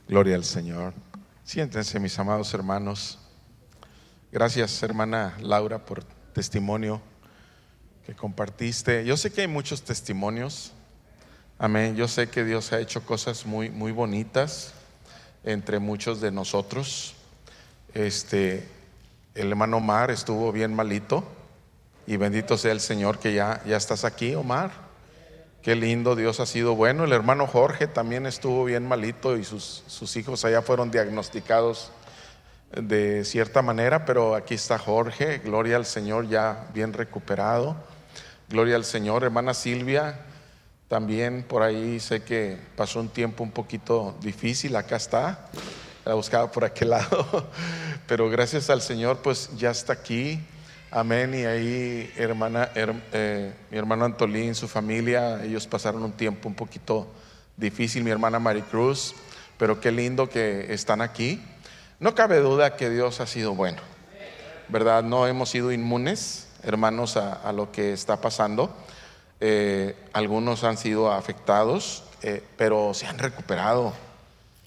Gloria al Señor. Siéntense, mis amados hermanos. Gracias, hermana Laura, por testimonio que compartiste. Yo sé que hay muchos testimonios. Amén. Yo sé que Dios ha hecho cosas muy, muy bonitas entre muchos de nosotros. El hermano Omar estuvo bien malito y bendito sea el Señor que ya estás aquí, Omar. Qué lindo, Dios ha sido bueno. El hermano Jorge también estuvo bien malito y sus hijos allá fueron diagnosticados de cierta manera, pero aquí está Jorge, gloria al Señor, ya bien recuperado. Gloria al Señor. Hermana Silvia también por ahí sé que pasó un tiempo un poquito difícil, acá está, la buscaba por aquel lado, pero gracias al Señor pues ya está aquí. Amén. Y ahí mi hermano Antolín, su familia, ellos pasaron un tiempo un poquito difícil, mi hermana Maricruz, pero qué lindo que están aquí. No cabe duda que Dios ha sido bueno, ¿verdad? No hemos sido inmunes, hermanos, a lo que está pasando. Algunos han sido afectados, pero se han recuperado,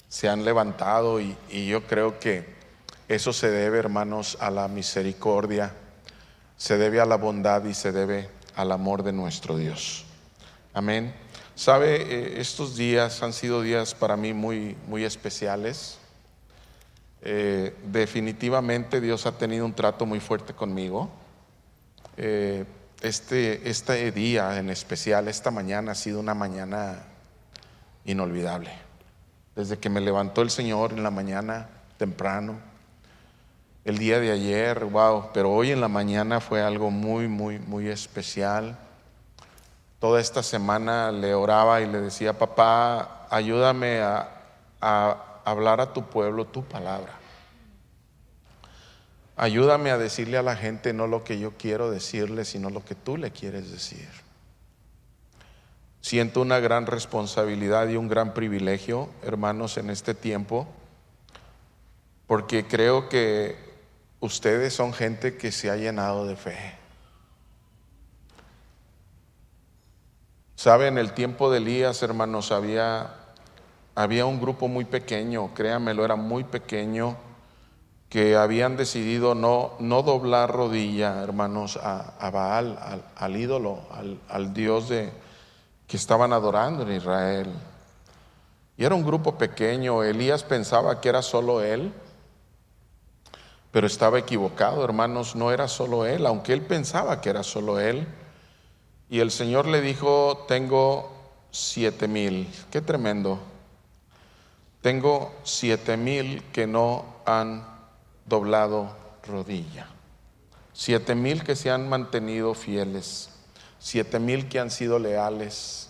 se han levantado y yo creo que eso se debe, hermanos, a la misericordia, se debe a la bondad y se debe al amor de nuestro Dios. Amén. Sabe, estos días han sido días para mí muy, muy especiales. Definitivamente Dios ha tenido un trato muy fuerte conmigo. Este día en especial, esta mañana ha sido una mañana inolvidable. Desde que me levantó el Señor en la mañana temprano, el día de ayer, wow, pero hoy en la mañana fue algo muy, muy, muy especial. Toda esta semana le oraba y le decía: papá, ayúdame a hablar a tu pueblo tu palabra. Ayúdame a decirle a la gente no lo que yo quiero decirle, sino lo que tú le quieres decir. Siento una gran responsabilidad y un gran privilegio, hermanos, en este tiempo, porque creo que ustedes son gente que se ha llenado de fe. Saben, el tiempo de Elías, hermanos, había un grupo muy pequeño, créanmelo, era muy pequeño, que habían decidido no doblar rodilla, hermanos, a Baal, al ídolo, al Dios que estaban adorando en Israel. Y era un grupo pequeño. Elías pensaba que era solo él, pero estaba equivocado, hermanos, no era solo él, aunque él pensaba que era solo él. Y el Señor le dijo: tengo 7,000, qué tremendo. Tengo 7,000 que no han doblado rodilla. 7,000 que se han mantenido fieles. 7,000 que han sido leales.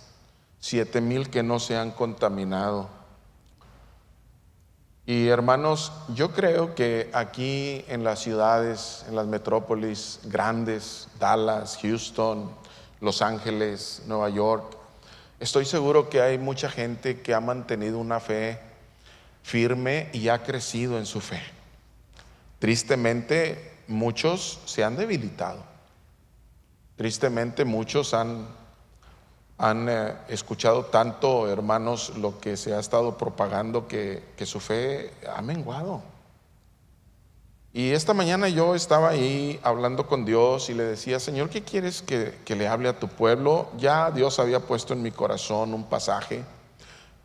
7,000 que no se han contaminado. Y hermanos, yo creo que aquí en las ciudades, en las metrópolis grandes, Dallas, Houston, Los Ángeles, Nueva York, estoy seguro que hay mucha gente que ha mantenido una fe firme y ha crecido en su fe. Tristemente, muchos se han debilitado. Tristemente, muchos han escuchado tanto, hermanos, lo que se ha estado propagando, que su fe ha menguado. Y esta mañana yo estaba ahí hablando con Dios y le decía: Señor, ¿qué quieres que le hable a tu pueblo? Ya Dios había puesto en mi corazón un pasaje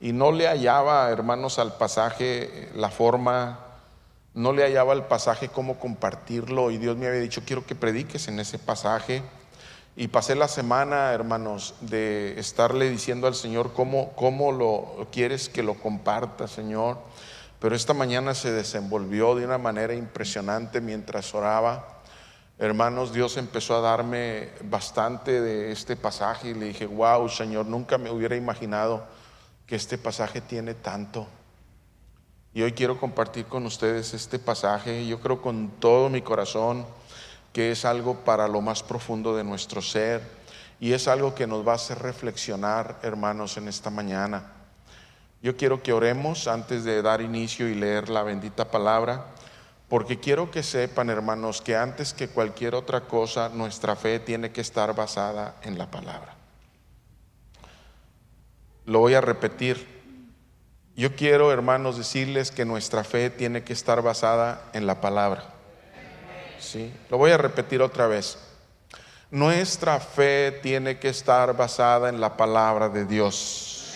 y no le hallaba, hermanos, al pasaje la forma, no le hallaba al pasaje cómo compartirlo, y Dios me había dicho: quiero que prediques en ese pasaje. Y pasé la semana, hermanos, de estarle diciendo al Señor cómo lo quieres que lo comparta, Señor. Pero esta mañana se desenvolvió de una manera impresionante mientras oraba. Hermanos, Dios empezó a darme bastante de este pasaje y le dije: wow, Señor, nunca me hubiera imaginado que este pasaje tiene tanto. Y hoy quiero compartir con ustedes este pasaje. Yo creo con todo mi corazón que es algo para lo más profundo de nuestro ser, y es algo que nos va a hacer reflexionar, hermanos, en esta mañana. Yo quiero que oremos antes de dar inicio y leer la bendita palabra, porque quiero que sepan, hermanos, que antes que cualquier otra cosa, nuestra fe tiene que estar basada en la palabra. Lo voy a repetir. Yo quiero, hermanos, decirles que nuestra fe tiene que estar basada en la palabra. ¿Sí? Lo voy a repetir otra vez. Nuestra fe tiene que estar basada en la palabra de Dios.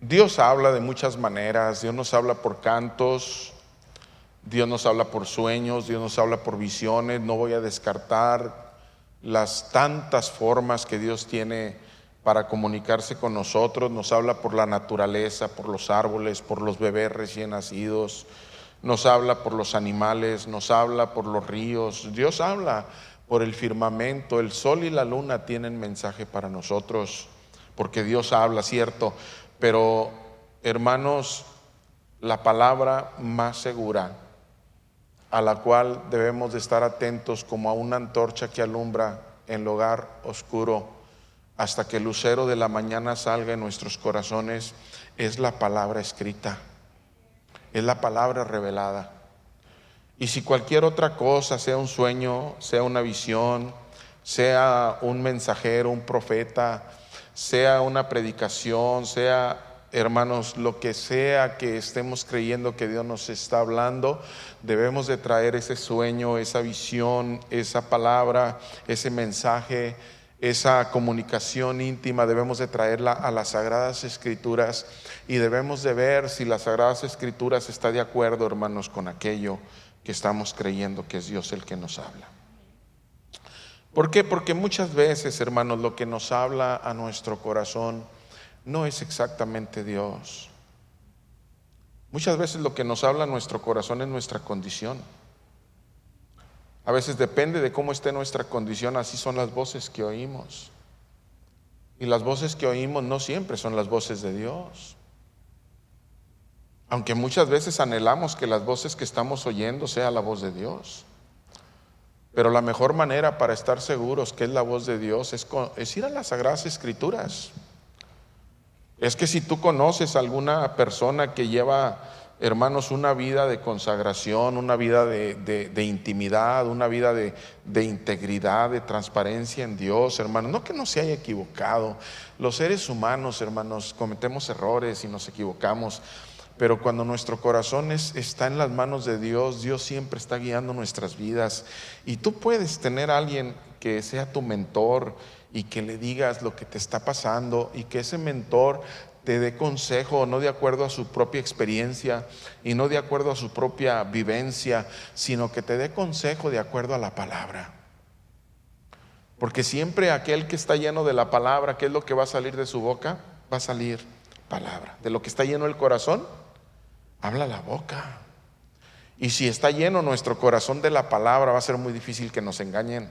Dios habla de muchas maneras. Dios nos habla por cantos, Dios nos habla por sueños, Dios nos habla por visiones. No voy a descartar las tantas formas que Dios tiene para comunicarse con nosotros. Nos habla por la naturaleza, por los árboles, por los bebés recién nacidos, nos habla por los animales, nos habla por los ríos. Dios habla por el firmamento. El sol y la luna tienen mensaje para nosotros, porque Dios habla, cierto. Pero, hermanos, la palabra más segura, a la cual debemos de estar atentos como a una antorcha que alumbra en lugar oscuro hasta que el lucero de la mañana salga en nuestros corazones, es la palabra escrita, es la palabra revelada. Y si cualquier otra cosa, sea un sueño, sea una visión, sea un mensajero, un profeta, sea una predicación, sea, hermanos, lo que sea que estemos creyendo que Dios nos está hablando, debemos de traer ese sueño, esa visión, esa palabra, ese mensaje, esa comunicación íntima, debemos de traerla a las Sagradas Escrituras y debemos de ver si las Sagradas Escrituras está de acuerdo, hermanos, con aquello que estamos creyendo que es Dios el que nos habla. ¿Por qué? Porque muchas veces, hermanos, lo que nos habla a nuestro corazón no es exactamente Dios. Muchas veces lo que nos habla a nuestro corazón es nuestra condición. A veces depende de cómo esté nuestra condición, así son las voces que oímos. Y las voces que oímos no siempre son las voces de Dios. Aunque muchas veces anhelamos que las voces que estamos oyendo sea la voz de Dios. Pero la mejor manera para estar seguros que es la voz de Dios es ir a las Sagradas Escrituras. Es que si tú conoces a alguna persona que lleva, hermanos, una vida de consagración, una vida de intimidad, una vida de integridad, de transparencia en Dios, hermanos, no que no se haya equivocado. Los seres humanos, hermanos, cometemos errores y nos equivocamos, pero cuando nuestro corazón está en las manos de Dios, Dios siempre está guiando nuestras vidas. Y tú puedes tener a alguien que sea tu mentor y que le digas lo que te está pasando y que ese mentor te dé consejo, no de acuerdo a su propia experiencia y no de acuerdo a su propia vivencia, sino que te dé consejo de acuerdo a la palabra. Porque siempre aquel que está lleno de la palabra, ¿qué es lo que va a salir de su boca? Va a salir palabra. De lo que está lleno el corazón, habla la boca. Y si está lleno nuestro corazón de la palabra, va a ser muy difícil que nos engañen.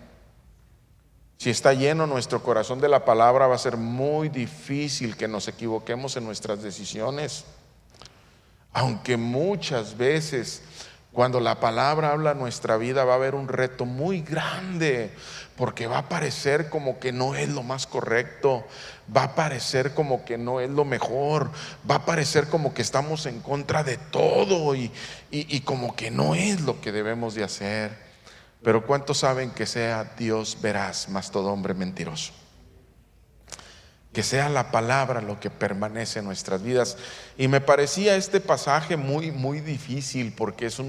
Si está lleno nuestro corazón de la palabra, va a ser muy difícil que nos equivoquemos en nuestras decisiones. Aunque muchas veces cuando la palabra habla en nuestra vida va a haber un reto muy grande, porque va a parecer como que no es lo más correcto, va a parecer como que no es lo mejor, va a parecer como que estamos en contra de todo y como que no es lo que debemos de hacer. Pero ¿cuántos saben que sea Dios veraz, más todo hombre mentiroso? Que sea la palabra lo que permanece en nuestras vidas. Y me parecía este pasaje muy, muy difícil, porque es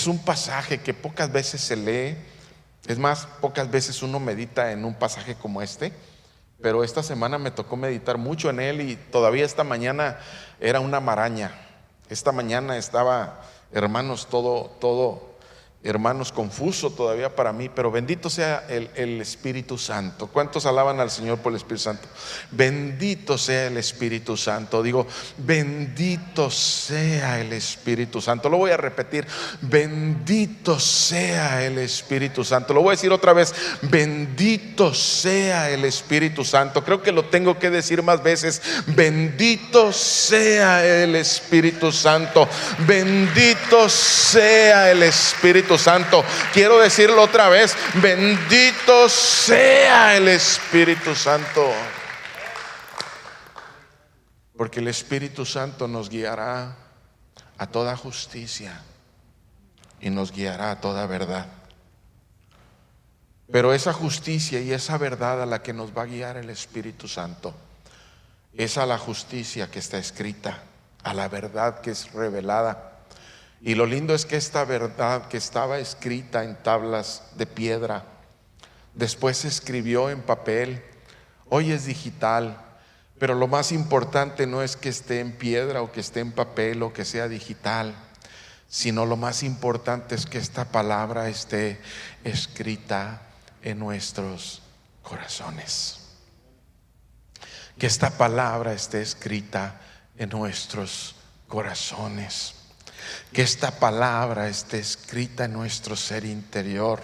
un pasaje que pocas veces se lee. Es más, pocas veces uno medita en un pasaje como este. Pero esta semana me tocó meditar mucho en él y todavía esta mañana era una maraña. Esta mañana estaba, hermanos, hermanos, confuso todavía para mí, pero bendito sea el Espíritu Santo. ¿Cuántos alaban al Señor por el Espíritu Santo? Bendito sea el Espíritu Santo. Digo, bendito sea el Espíritu Santo. Lo voy a repetir, bendito sea el Espíritu Santo. Lo voy a decir otra vez, bendito sea el Espíritu Santo. Creo que lo tengo que decir más veces, bendito sea el Espíritu Santo. Bendito sea el Espíritu Santo. Quiero decirlo otra vez, bendito sea el Espíritu Santo. Porque el Espíritu Santo nos guiará a toda justicia y nos guiará a toda verdad. Pero esa justicia y esa verdad a la que nos va a guiar el Espíritu Santo es a la justicia que está escrita, a la verdad que es revelada. Y lo lindo es que esta verdad que estaba escrita en tablas de piedra, después se escribió en papel, hoy es digital. Pero lo más importante no es que esté en piedra o que esté en papel o que sea digital, sino lo más importante es que esta palabra esté escrita en nuestros corazones. Que esta palabra esté escrita en nuestros corazones. Que esta palabra esté escrita en nuestro ser interior.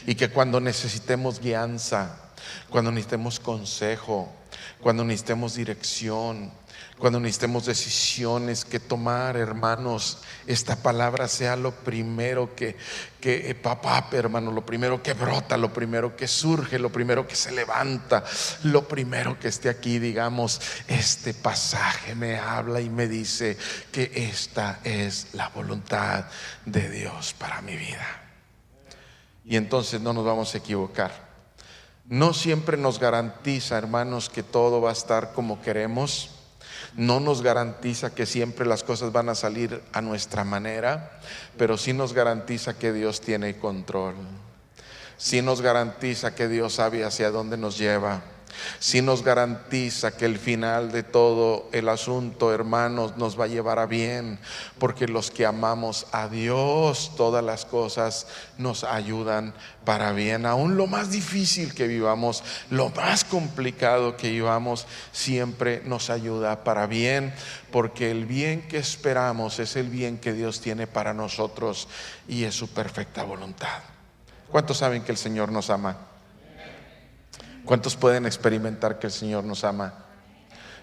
Y que cuando necesitemos guianza, cuando necesitemos consejo, cuando necesitemos dirección, cuando necesitemos decisiones que tomar, hermanos, esta palabra sea lo primero que papá, hermano, lo primero que brota, lo primero que surge, lo primero que se levanta, lo primero que esté aquí. Digamos, este pasaje me habla y me dice que esta es la voluntad de Dios para mi vida. Y entonces no nos vamos a equivocar. No siempre nos garantiza, hermanos, que todo va a estar como queremos. No nos garantiza que siempre las cosas van a salir a nuestra manera, pero sí nos garantiza que Dios tiene control. Sí nos garantiza que Dios sabe hacia dónde nos lleva. Sí nos garantiza que el final de todo el asunto, hermanos, nos va a llevar a bien, porque los que amamos a Dios, todas las cosas nos ayudan para bien. Aún lo más difícil que vivamos, lo más complicado que vivamos, siempre nos ayuda para bien, porque el bien que esperamos es el bien que Dios tiene para nosotros y es su perfecta voluntad. ¿Cuántos saben que el Señor nos ama? ¿Cuántos pueden experimentar que el Señor nos ama?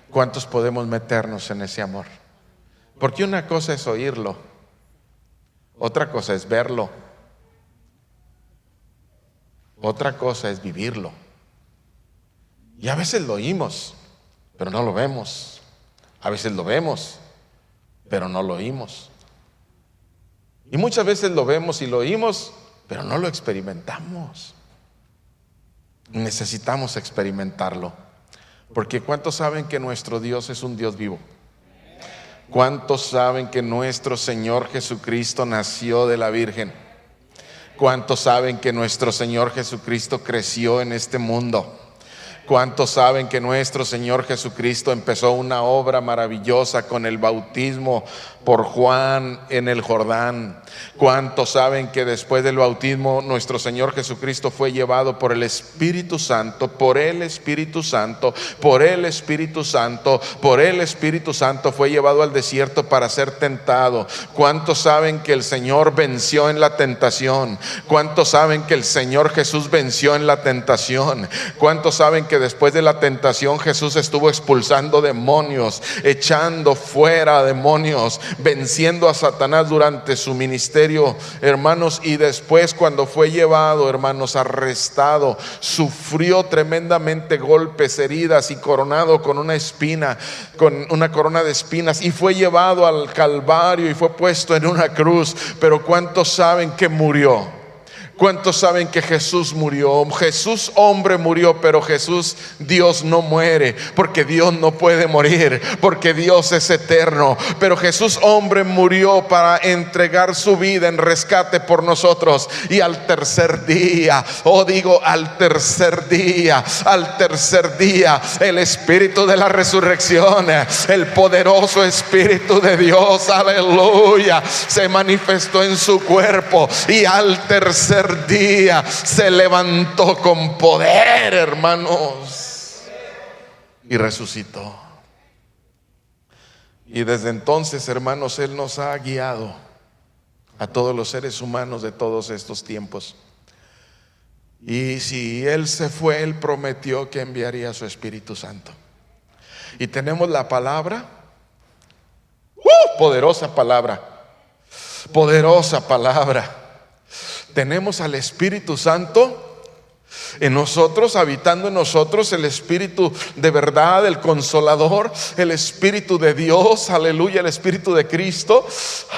¿Cuántos podemos meternos en ese amor? Porque una cosa es oírlo, otra cosa es verlo, otra cosa es vivirlo. Y a veces lo oímos, pero no lo vemos. A veces lo vemos, pero no lo oímos. Y muchas veces lo vemos y lo oímos, pero no lo experimentamos. Necesitamos experimentarlo, porque ¿cuántos saben que nuestro Dios es un Dios vivo? ¿Cuántos saben que nuestro Señor Jesucristo nació de la Virgen? ¿Cuántos saben que nuestro Señor Jesucristo creció en este mundo? ¿Cuántos saben que nuestro Señor Jesucristo empezó una obra maravillosa con el bautismo por Juan en el Jordán? ¿Cuántos saben que después del bautismo nuestro Señor Jesucristo fue llevado por el Espíritu Santo, por el Espíritu Santo, por el Espíritu Santo, por el Espíritu Santo fue llevado al desierto para ser tentado? ¿Cuántos saben que el Señor venció en la tentación? ¿Cuántos saben que el Señor Jesús venció en la tentación? ¿Cuántos saben que después de la tentación Jesús estuvo expulsando demonios, echando fuera demonios, venciendo a Satanás durante su ministerio, hermanos? Y después, cuando fue llevado, hermanos, arrestado, sufrió tremendamente golpes, heridas y coronado con una espina, con una corona de espinas, y fue llevado al Calvario y fue puesto en una cruz. Pero ¿cuántos saben que murió? ¿Cuántos saben que Jesús murió? Jesús hombre murió, pero Jesús Dios no muere, porque Dios no puede morir, porque Dios es eterno. Pero Jesús hombre murió para entregar su vida en rescate por nosotros. Y al tercer día, al tercer día, el Espíritu de la resurrección, el poderoso Espíritu de Dios, aleluya, se manifestó en su cuerpo. Y al tercer día se levantó con poder, hermanos, y resucitó. Y desde entonces, hermanos, Él nos ha guiado a todos los seres humanos de todos estos tiempos. Y si Él se fue, Él prometió que enviaría a su Espíritu Santo. Y tenemos la palabra, poderosa palabra, poderosa palabra. Tenemos al Espíritu Santo en nosotros, habitando en nosotros, el Espíritu de verdad, el Consolador, el Espíritu de Dios, aleluya, el Espíritu de Cristo,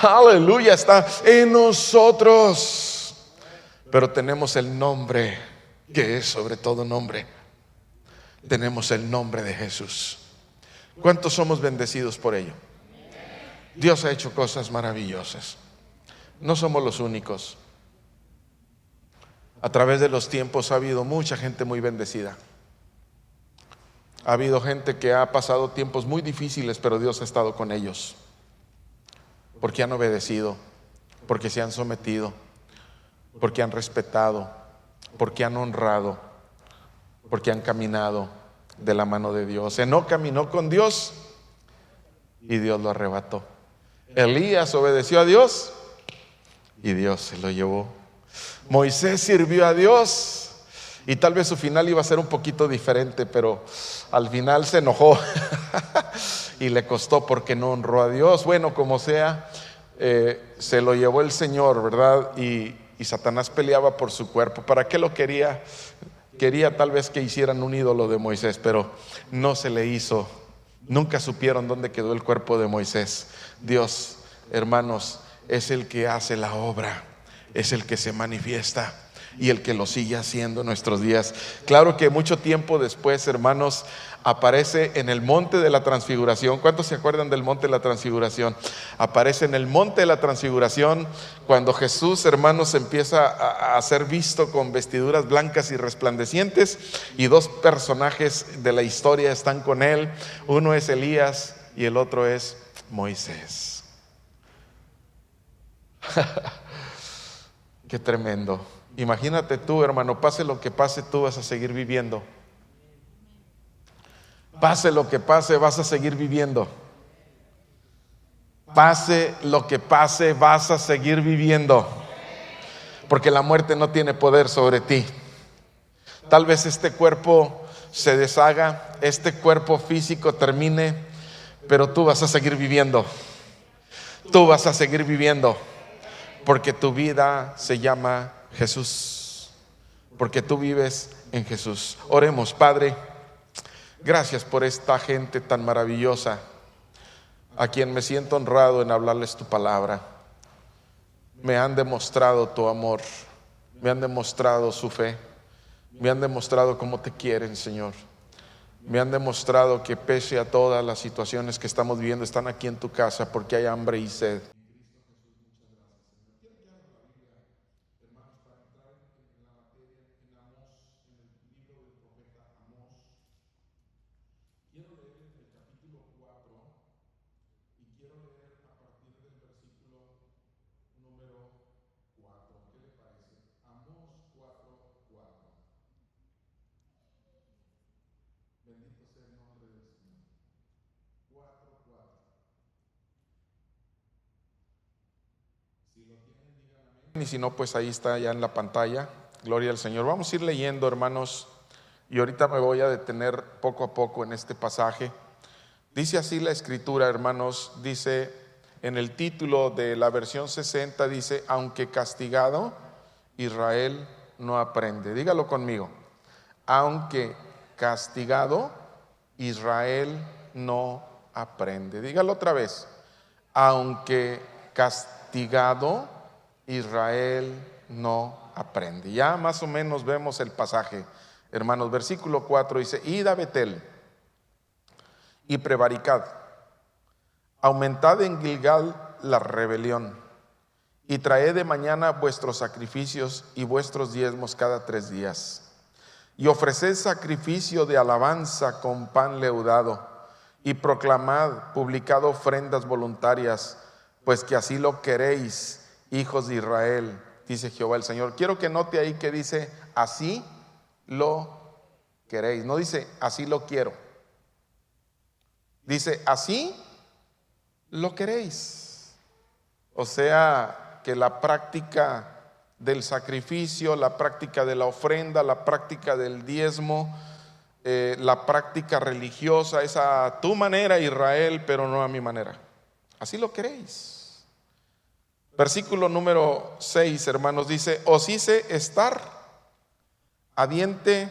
aleluya, está en nosotros. Pero tenemos el nombre que es sobre todo nombre. Tenemos el nombre de Jesús. ¿Cuántos somos bendecidos por ello? Dios ha hecho cosas maravillosas. No somos los únicos. A través de los tiempos ha habido mucha gente muy bendecida. Ha habido gente que ha pasado tiempos muy difíciles, pero Dios ha estado con ellos. Porque han obedecido, porque se han sometido, porque han respetado, porque han honrado, porque han caminado de la mano de Dios. Enoc caminó con Dios y Dios lo arrebató. Elías obedeció a Dios y Dios se lo llevó. Moisés sirvió a Dios y tal vez su final iba a ser un poquito diferente, pero al final se enojó y le costó porque no honró a Dios. Bueno, como sea, se lo llevó el Señor, ¿verdad? Y Satanás peleaba por su cuerpo. ¿Para qué lo quería? Quería tal vez que hicieran un ídolo de Moisés, pero no se le hizo. Nunca supieron dónde quedó el cuerpo de Moisés. Dios, hermanos, es el que hace la obra, es el que se manifiesta y el que lo sigue haciendo en nuestros días. Claro que mucho tiempo después, hermanos, aparece en el monte de la transfiguración. ¿Cuántos se acuerdan del monte de la transfiguración? Aparece en el monte de la transfiguración cuando Jesús, hermanos, empieza a ser visto con vestiduras blancas y resplandecientes, y dos personajes de la historia están con él. Uno es Elías y el otro es Moisés. Qué tremendo. Imagínate tú, hermano, pase lo que pase, tú vas a seguir viviendo. Pase lo que pase, vas a seguir viviendo. Pase lo que pase, vas a seguir viviendo. Porque la muerte no tiene poder sobre ti. Tal vez este cuerpo se deshaga, este cuerpo físico termine, pero tú vas a seguir viviendo. Tú vas a seguir viviendo. Porque tu vida se llama Jesús, porque tú vives en Jesús. Oremos. Padre, gracias por esta gente tan maravillosa, a quien me siento honrado en hablarles tu palabra. Me han demostrado tu amor, me han demostrado su fe, me han demostrado cómo te quieren, Señor. Me han demostrado que pese a todas las situaciones que estamos viviendo, están aquí en tu casa porque hay hambre y sed. Y si no, pues ahí está ya en la pantalla. Gloria al Señor. Vamos a ir leyendo, hermanos, y ahorita me voy a detener poco a poco en este pasaje. Dice así la escritura, hermanos. Dice en el título de la versión 60, dice: aunque castigado, Israel no aprende. Dígalo conmigo: aunque castigado, Israel no aprende. Dígalo otra vez: aunque castigado, Israel no aprende. Ya más o menos vemos el pasaje, hermanos. Versículo 4 dice: id a Betel y prevaricad, aumentad en Gilgal la rebelión, y traed de mañana vuestros sacrificios y vuestros diezmos cada 3 días, y ofreced sacrificio de alabanza con pan leudado, y proclamad, publicad ofrendas voluntarias, pues que así lo queréis, hijos de Israel, dice Jehová el Señor. Quiero que note ahí que dice: así lo queréis. No dice así lo quiero. Dice así lo queréis. O sea que la práctica del sacrificio, la práctica de la ofrenda, la práctica del diezmo, la práctica religiosa es a tu manera, Israel, pero no a mi manera. Así lo queréis. Versículo número 6, hermanos, dice: os hice estar a diente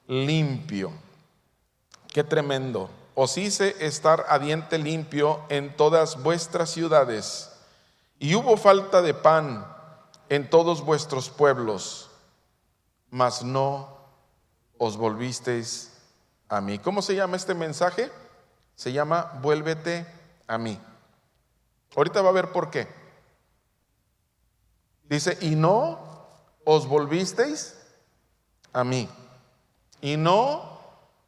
limpio. Qué tremendo. Os hice estar a diente limpio en todas vuestras ciudades, y hubo falta de pan en todos vuestros pueblos, mas no os volvisteis a mí. ¿Cómo se llama este mensaje? Se llama Vuélvete a mí. Ahorita va a ver por qué. Dice, y no os volvisteis a mí. Y no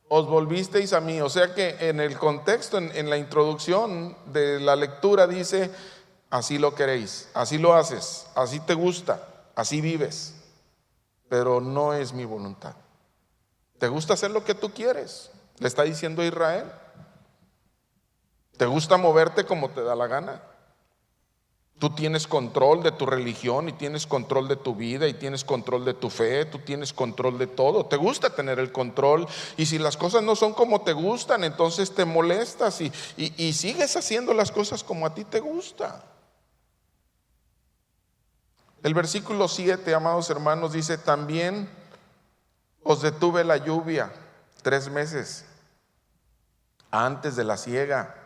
os volvisteis a mí. O sea que en el contexto, en la introducción de la lectura dice, así lo queréis, así lo haces, así te gusta, así vives. Pero no es mi voluntad. ¿Te gusta hacer lo que tú quieres? Le está diciendo a Israel. ¿Te gusta moverte como te da la gana? Tú tienes control de tu religión y tienes control de tu vida y tienes control de tu fe, tú tienes control de todo. Te gusta tener el control, y si las cosas no son como te gustan, entonces te molestas y sigues haciendo las cosas como a ti te gusta. El versículo 7, amados hermanos, dice, también os detuve la lluvia 3 meses antes de la siega.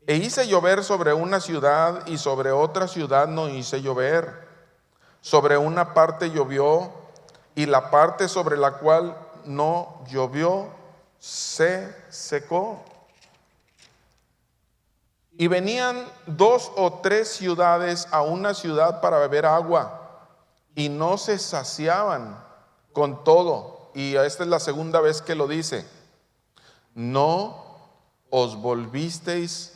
E hice llover sobre una ciudad y sobre otra ciudad no hice llover. Sobre una parte llovió y la parte sobre la cual no llovió se secó. Y venían 2 o 3 ciudades a una ciudad para beber agua y no se saciaban con todo. Y esta es la segunda vez que lo dice. No os volvisteis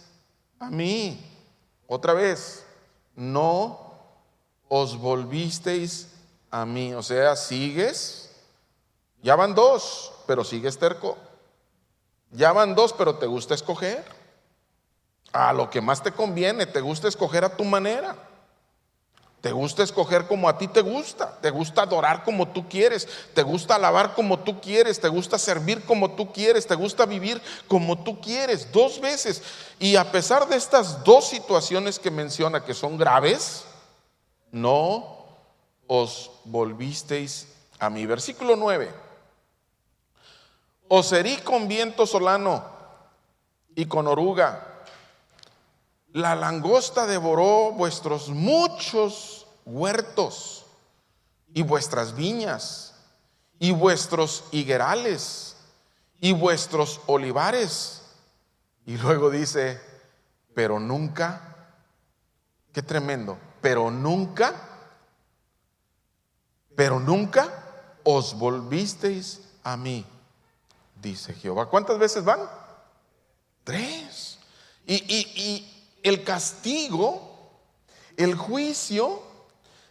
a mí. Otra vez, no os volvisteis a mí. O sea, sigues. Ya van 2, pero sigues terco. Ya van 2, pero te gusta escoger a lo que más te conviene. Te gusta escoger a tu manera. Te gusta escoger como a ti te gusta. Te gusta adorar como tú quieres. Te gusta alabar como tú quieres. Te gusta servir como tú quieres. Te gusta vivir como tú quieres. 2 veces. Y a pesar de estas 2 situaciones que menciona, que son graves, no os volvisteis a mí. Versículo 9. Os herí con viento solano y con oruga. La langosta devoró vuestros muchos huertos y vuestras viñas y vuestros higuerales y vuestros olivares. Y luego dice, pero nunca, qué tremendo, pero nunca os volvisteis a mí, dice Jehová. ¿Cuántas veces van? 3. Y el castigo, el juicio,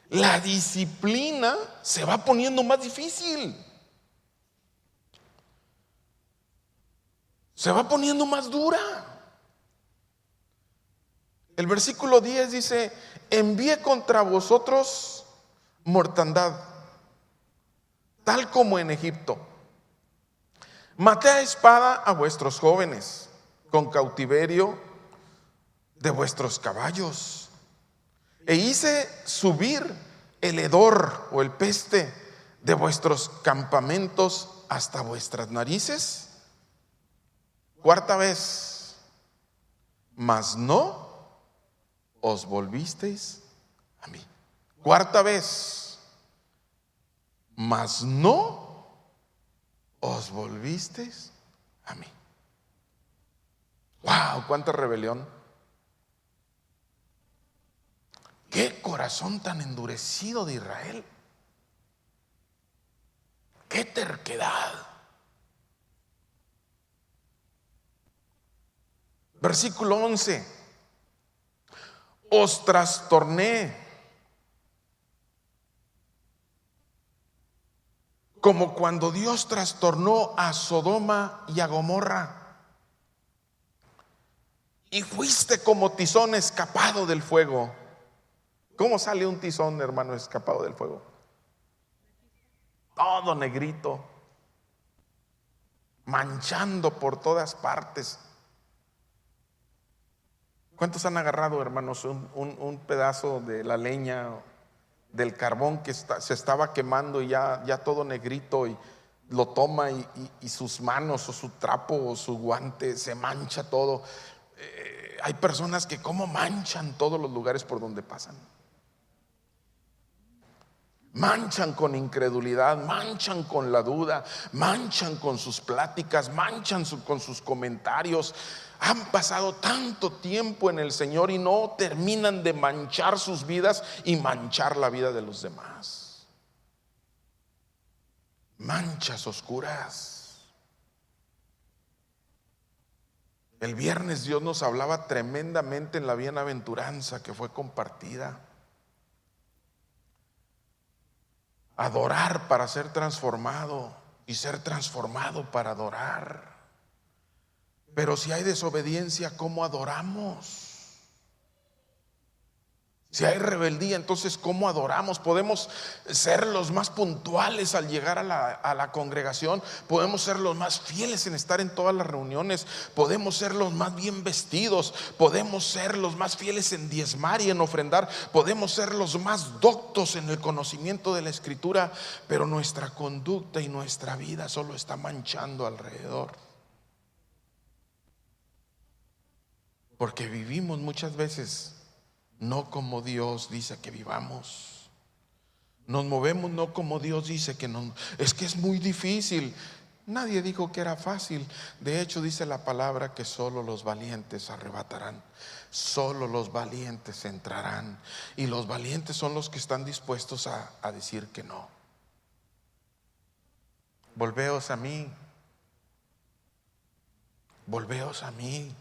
la disciplina se va poniendo más difícil. Se va poniendo más dura. El versículo 10 dice, envié contra vosotros mortandad, tal como en Egipto. Maté a espada a vuestros jóvenes, con cautiverio de vuestros caballos, e hice subir el hedor o el peste de vuestros campamentos hasta vuestras narices. 4ª vez, mas no os volvisteis a mí. 4ª vez, mas no os volvisteis a mí. Wow, cuánta rebelión. Qué corazón tan endurecido de Israel. Qué terquedad. Versículo 11. Os trastorné como cuando Dios trastornó a Sodoma y a Gomorra. Y fuiste como tizón escapado del fuego. ¿Cómo sale un tizón, hermano, escapado del fuego? Todo negrito, manchando por todas partes. ¿Cuántos han agarrado, hermanos, un pedazo de la leña, del carbón que se estaba quemando y ya todo negrito, y lo toma y sus manos o su trapo o su guante se mancha todo? Hay personas que cómo manchan todos los lugares por donde pasan. Manchan con incredulidad, manchan con la duda, manchan con sus pláticas, manchan con sus comentarios. Han pasado tanto tiempo en el Señor y no terminan de manchar sus vidas y manchar la vida de los demás. Manchas oscuras. El viernes Dios nos hablaba tremendamente en la bienaventuranza que fue compartida. Adorar para ser transformado y ser transformado para adorar. Pero si hay desobediencia, ¿cómo adoramos? Si hay rebeldía, entonces ¿cómo adoramos? Podemos ser los más puntuales al llegar a la congregación, podemos ser los más fieles en estar en todas las reuniones, podemos ser los más bien vestidos, podemos ser los más fieles en diezmar y en ofrendar, podemos ser los más doctos en el conocimiento de la Escritura, pero nuestra conducta y nuestra vida solo está manchando alrededor. Porque vivimos muchas veces no como Dios dice que vivamos. Nos movemos no como Dios dice que no. Es que es muy difícil. Nadie dijo que era fácil. De hecho dice la palabra que solo los valientes arrebatarán. Solo los valientes entrarán. Y los valientes son los que están dispuestos a decir que no. Volveos a mí. Volveos a mí.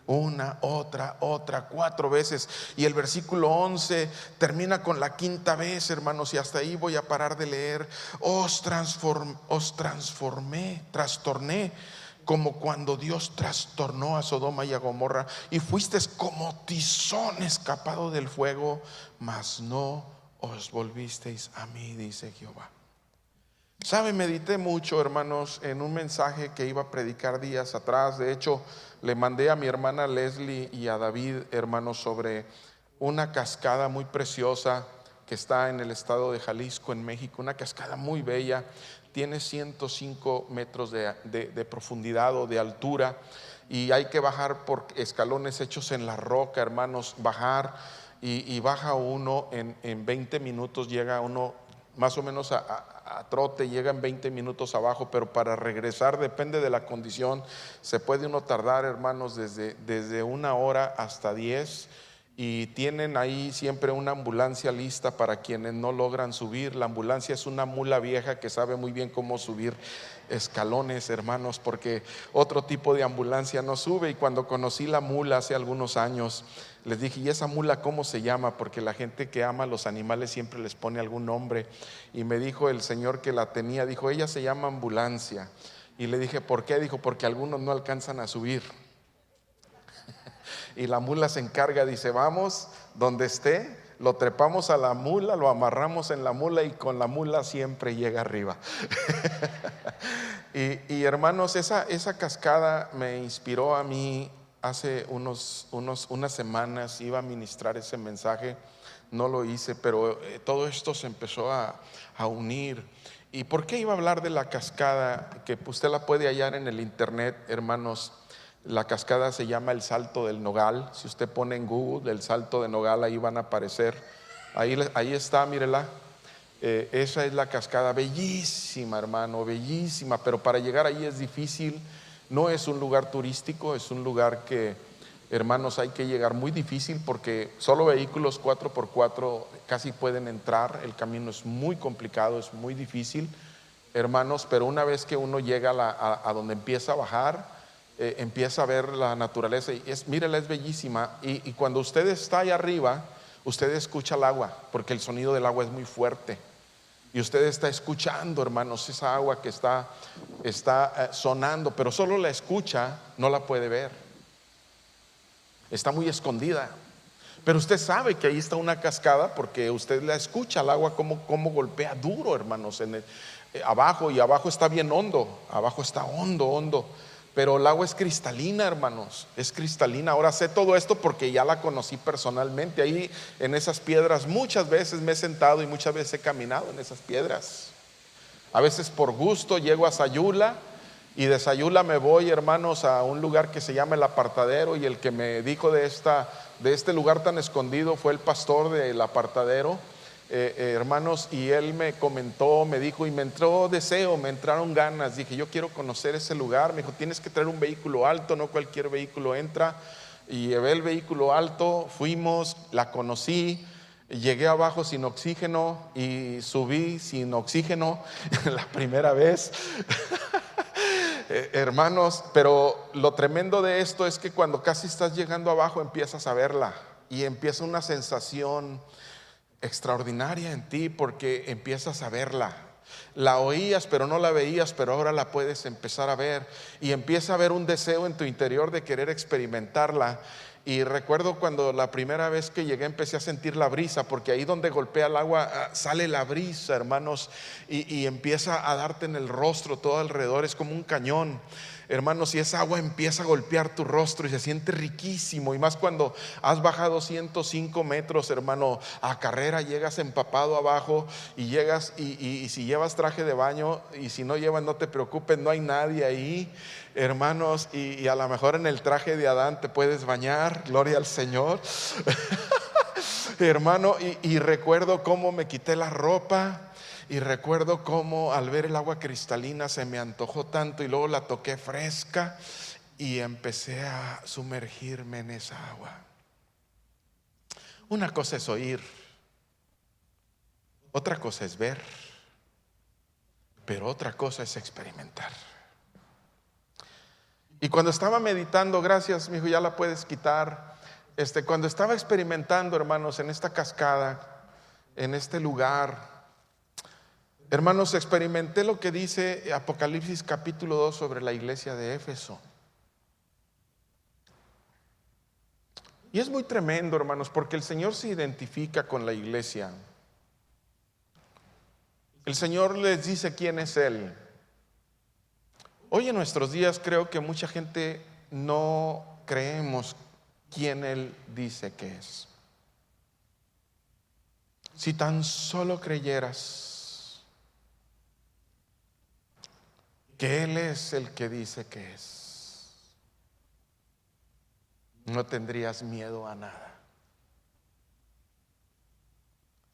Una, otra, 4 veces. Y el versículo 11 termina con la 5ª vez, hermanos, y hasta ahí voy a parar de leer. Os trastorné como cuando Dios trastornó a Sodoma y a Gomorra, y fuisteis como tizón escapado del fuego, mas no os volvisteis a mí, dice Jehová. Sabe, medité mucho, hermanos, en un mensaje que iba a predicar días atrás. De hecho, le mandé a mi hermana Leslie y a David, hermanos, sobre una cascada muy preciosa que está en el estado de Jalisco, en México. Una cascada muy bella, tiene 105 metros de profundidad o de altura, y hay que bajar por escalones hechos en la roca, hermanos. Bajar y baja uno en 20 minutos, llega uno más o menos a trote, llega en 20 minutos abajo, pero para regresar, depende de la condición, se puede uno tardar, hermanos, desde 1 hora hasta 10. Y tienen ahí siempre una ambulancia lista para quienes no logran subir. La ambulancia es una mula vieja que sabe muy bien cómo subir escalones, hermanos, porque otro tipo de ambulancia no sube. Y cuando conocí la mula hace algunos años, les dije: ¿y esa mula cómo se llama? Porque la gente que ama a los animales siempre les pone algún nombre. Y me dijo el señor que la tenía, dijo: ella se llama ambulancia. Y le dije: ¿por qué? Dijo: porque algunos no alcanzan a subir. Y la mula se encarga, dice: vamos donde esté, lo trepamos a la mula, lo amarramos en la mula y con la mula siempre llega arriba. y hermanos, esa cascada me inspiró a mí. Hace unas semanas iba a ministrar ese mensaje, no lo hice, pero todo esto se empezó a unir. ¿Y por qué iba a hablar de la cascada? Que usted la puede hallar en el internet, hermanos. La cascada se llama el Salto del Nogal. Si usted pone en Google el Salto de Nogal, ahí van a aparecer. Ahí está, mírela. Esa es la cascada, bellísima, hermano, bellísima. Pero para llegar ahí es difícil. No es un lugar turístico, es un lugar que, hermanos, hay que llegar muy difícil, porque solo vehículos 4x4 casi pueden entrar. El camino es muy complicado, es muy difícil, hermanos. Pero una vez que uno llega a donde empieza a bajar, empieza a ver la naturaleza y mírala, es bellísima. Y cuando usted está ahí arriba, usted escucha el agua, porque el sonido del agua es muy fuerte. Y usted está escuchando, hermanos, esa agua que está sonando, pero solo la escucha, no la puede ver. Está muy escondida. Pero usted sabe que ahí está una cascada, porque usted la escucha, el agua como golpea duro, hermanos, abajo. Y abajo está bien hondo, abajo está hondo. Pero el agua es cristalina, hermanos, es cristalina. Ahora sé todo esto porque ya la conocí personalmente. Ahí en esas piedras muchas veces me he sentado y muchas veces he caminado en esas piedras. A veces por gusto llego a Sayula, y de Sayula me voy, hermanos, a un lugar que se llama El Apartadero. Y el que me dijo de este lugar tan escondido fue el pastor del Apartadero. hermanos, y él me comentó, me dijo, y me entró deseo, me entraron ganas. Dije, yo quiero conocer ese lugar. Me dijo, tienes que traer un vehículo alto, no cualquier vehículo entra. Y llevé el vehículo alto, fuimos, la conocí. Llegué abajo sin oxígeno y subí sin oxígeno la primera vez. Hermanos, pero lo tremendo de esto es que cuando casi estás llegando abajo empiezas a verla y empieza una sensación extraordinaria en ti porque empiezas a verla. La oías pero no la veías, pero ahora la puedes empezar a ver y empieza a haber un deseo en tu interior de querer experimentarla. Y recuerdo cuando la primera vez que llegué empecé a sentir la brisa, porque ahí donde golpea el agua sale la brisa, hermanos, y empieza a darte en el rostro todo alrededor, es como un cañón, hermanos, y esa agua empieza a golpear tu rostro y se siente riquísimo. Y más cuando has bajado 105 metros, hermano, a carrera, llegas empapado abajo y llegas y si llevas traje de baño, y si no llevas no te preocupes, no hay nadie ahí, hermanos, y a lo mejor en el traje de Adán te puedes bañar, gloria al Señor. Hermano, y recuerdo cómo me quité la ropa. Y recuerdo cómo al ver el agua cristalina se me antojó tanto y luego la toqué fresca y empecé a sumergirme en esa agua. Una cosa es oír, otra cosa es ver, pero otra cosa es experimentar. Y cuando estaba meditando, gracias, mi hijo, ya la puedes quitar. Cuando estaba experimentando, hermanos, en esta cascada, en este lugar, hermanos, experimenté lo que dice Apocalipsis capítulo 2 sobre la iglesia de Éfeso. Y es muy tremendo, hermanos, porque el Señor se identifica con la iglesia. El Señor les dice quién es Él. Hoy en nuestros días creo que mucha gente no creemos quién Él dice que es. Si tan solo creyeras que Él es el que dice que es, no tendrías miedo a nada.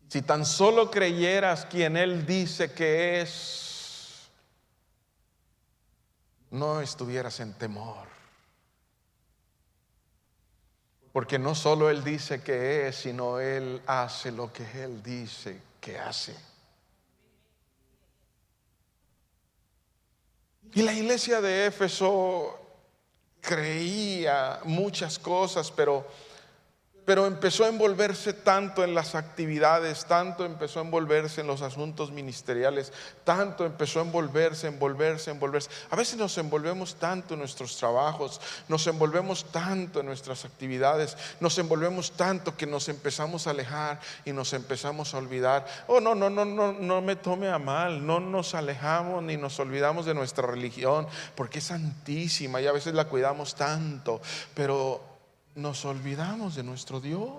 Si tan solo creyeras quien Él dice que es, no estuvieras en temor. Porque no solo Él dice que es, sino Él hace lo que Él dice que hace. Y la iglesia de Éfeso creía muchas cosas, pero empezó a envolverse tanto en las actividades, tanto empezó a envolverse en los asuntos ministeriales, tanto empezó a envolverse. A veces nos envolvemos tanto en nuestros trabajos, nos envolvemos tanto en nuestras actividades, nos envolvemos tanto que nos empezamos a alejar y nos empezamos a olvidar. Oh, no me tome a mal, no nos alejamos ni nos olvidamos de nuestra religión, porque es santísima y a veces la cuidamos tanto, pero nos olvidamos de nuestro Dios.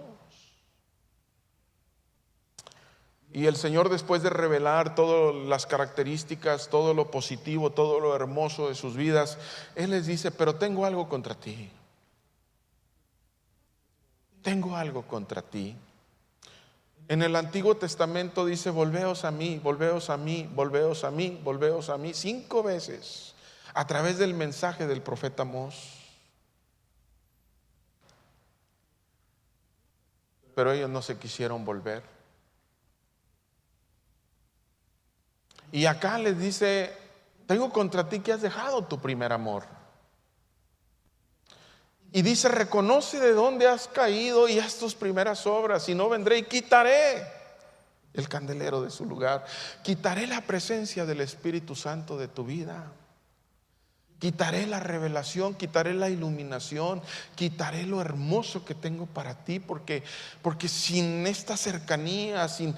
Y el Señor, después de revelar todas las características, todo lo positivo, todo lo hermoso de sus vidas, Él les dice: pero tengo algo contra ti. Tengo algo contra ti. En el Antiguo Testamento dice: volveos a mí, volveos a mí, volveos a mí, volveos a mí, 5 veces a través del mensaje del profeta Amós. Pero ellos no se quisieron volver. Y acá les dice: tengo contra ti que has dejado tu primer amor. Y dice: reconoce de dónde has caído y haz tus primeras obras, si no vendré y quitaré el candelero de su lugar. Quitaré la presencia del Espíritu Santo de tu vida. Quitaré la revelación, quitaré la iluminación, quitaré lo hermoso que tengo para ti, porque sin esta cercanía, sin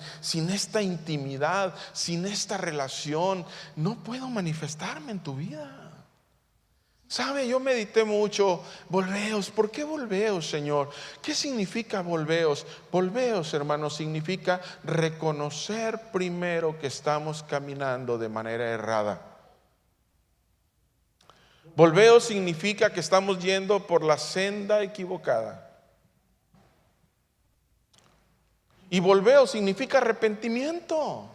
esta intimidad, sin esta relación, no puedo manifestarme en tu vida. ¿Sabe? Yo medité mucho. Volveos, ¿por qué volveos, Señor? ¿Qué significa volveos? Volveos, hermanos, significa reconocer primero que estamos caminando de manera errada. Volveos significa que estamos yendo por la senda equivocada. Y volveo significa arrepentimiento.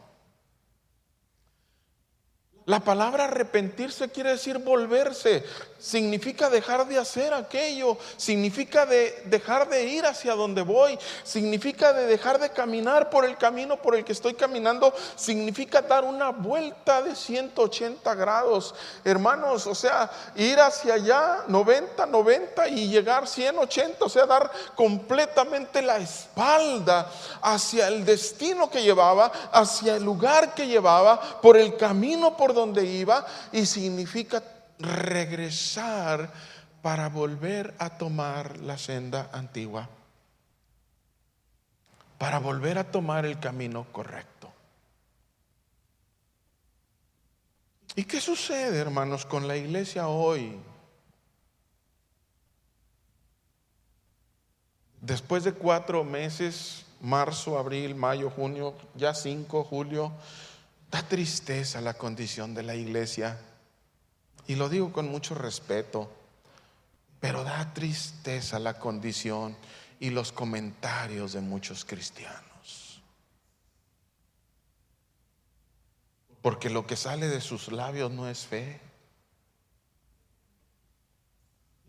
La palabra arrepentirse quiere decir volverse, significa dejar de hacer aquello, significa dejar de ir hacia donde voy, significa de dejar de caminar por el camino por el que estoy caminando, significa dar una vuelta de 180 grados, hermanos, o sea, ir hacia allá 90 y llegar 180, o sea, dar completamente la espalda hacia el destino que llevaba, hacia el lugar que llevaba, por el camino por donde iba, y significa regresar para volver a tomar la senda antigua, para volver a tomar el camino correcto. ¿Y qué sucede, hermanos, con la iglesia hoy? Después de 4 meses, marzo, abril, mayo, junio, ya 5, julio, da tristeza la condición de la iglesia, y lo digo con mucho respeto, pero da tristeza la condición y los comentarios de muchos cristianos, porque lo que sale de sus labios no es fe.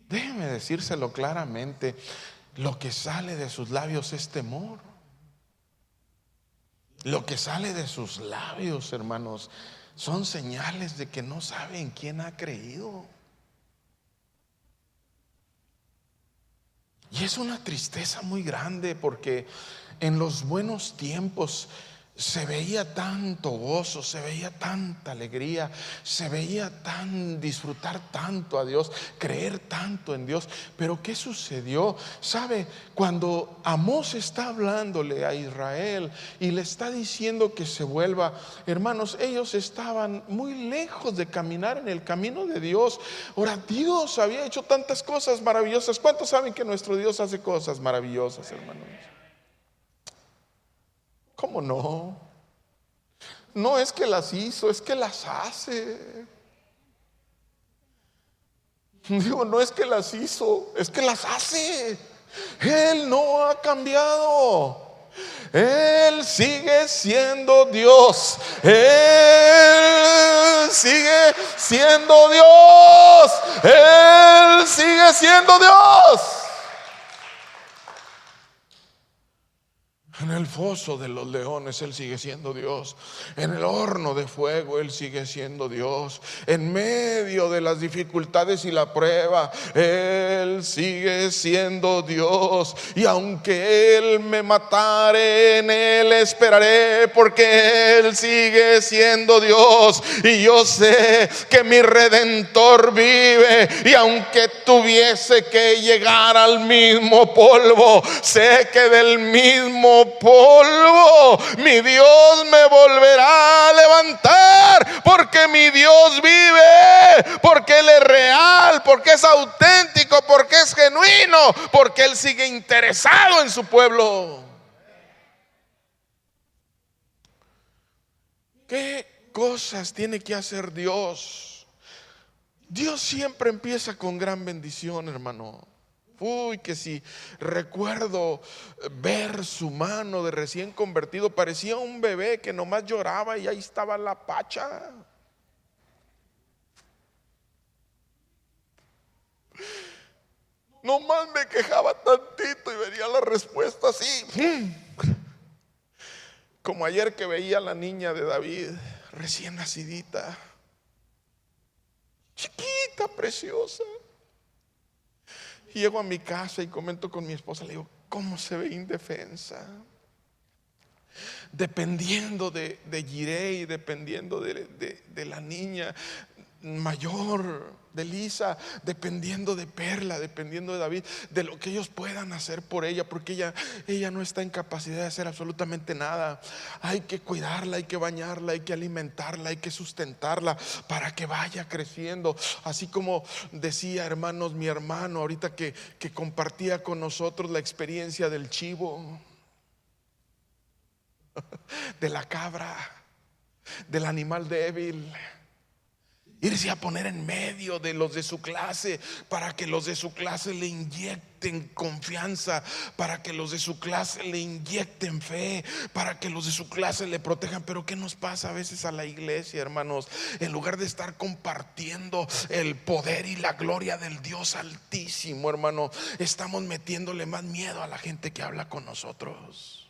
Déjeme decírselo claramente, lo que sale de sus labios es temor. Lo que sale de sus labios, hermanos, son señales de que no saben quién ha creído. Y es una tristeza muy grande, porque en los buenos tiempos se veía tanto gozo, se veía tanta alegría, se veía disfrutar tanto a Dios, creer tanto en Dios. Pero ¿qué sucedió? ¿Sabe? Cuando Amós está hablándole a Israel y le está diciendo que se vuelva, hermanos, ellos estaban muy lejos de caminar en el camino de Dios. Ahora, Dios había hecho tantas cosas maravillosas. ¿Cuántos saben que nuestro Dios hace cosas maravillosas, hermanos? ¿Cómo no? No es que las hizo, es que las hace. Digo, no es que las hizo, es que las hace. Él no ha cambiado. Él sigue siendo Dios. Él sigue siendo Dios. Él sigue siendo Dios. En el foso de los leones Él sigue siendo Dios. En el horno de fuego Él sigue siendo Dios. En medio de las dificultades y la prueba Él sigue siendo Dios. Y aunque Él me matare, en Él esperaré, porque Él sigue siendo Dios. Y yo sé que mi Redentor vive. Y aunque tuviese que llegar al mismo polvo, sé que del mismo polvo mi Dios me volverá a levantar, porque mi Dios vive, porque Él es real, porque es auténtico, porque es genuino, porque Él sigue interesado en su pueblo. ¿Qué cosas tiene que hacer Dios? Dios siempre empieza con gran bendición, hermano. Uy, que si recuerdo ver su mano de recién convertido, parecía un bebé que nomás lloraba y ahí estaba la pacha. Nomás me quejaba tantito y venía la respuesta así. Como ayer que veía a la niña de David, recién nacidita, chiquita, preciosa. Y llego a mi casa y comento con mi esposa, le digo, ¿cómo se ve indefensa? Dependiendo de Jirey, dependiendo de la niña mayor, de Lisa, dependiendo de Perla, dependiendo de David, de lo que ellos puedan hacer por ella, porque ella no está en capacidad de hacer absolutamente nada. Hay que cuidarla, hay que bañarla, hay que alimentarla, hay que sustentarla para que vaya creciendo. Así como decía, hermanos, mi hermano ahorita que compartía con nosotros la experiencia del chivo, de la cabra, del animal débil. irse a poner en medio de los de su clase para que los de su clase le inyecten confianza, para que los de su clase le inyecten fe, para que los de su clase le protejan. Pero ¿qué nos pasa a veces a la iglesia, hermanos? En lugar de estar compartiendo el poder y la gloria del Dios Altísimo, hermano, estamos metiéndole más miedo a la gente que habla con nosotros.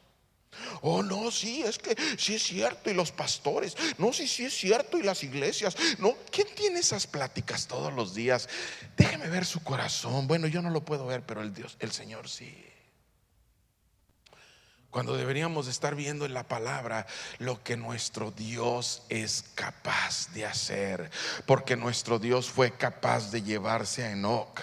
Oh, no, sí, es que sí es cierto. Y los pastores, no, sí, sí es cierto. Y las iglesias, no. ¿Quién tiene esas pláticas todos los días? Déjeme ver su corazón. Bueno, yo no lo puedo ver, pero el Señor sí. Cuando deberíamos estar viendo en la palabra lo que nuestro Dios es capaz de hacer, porque nuestro Dios fue capaz de llevarse a Enoc.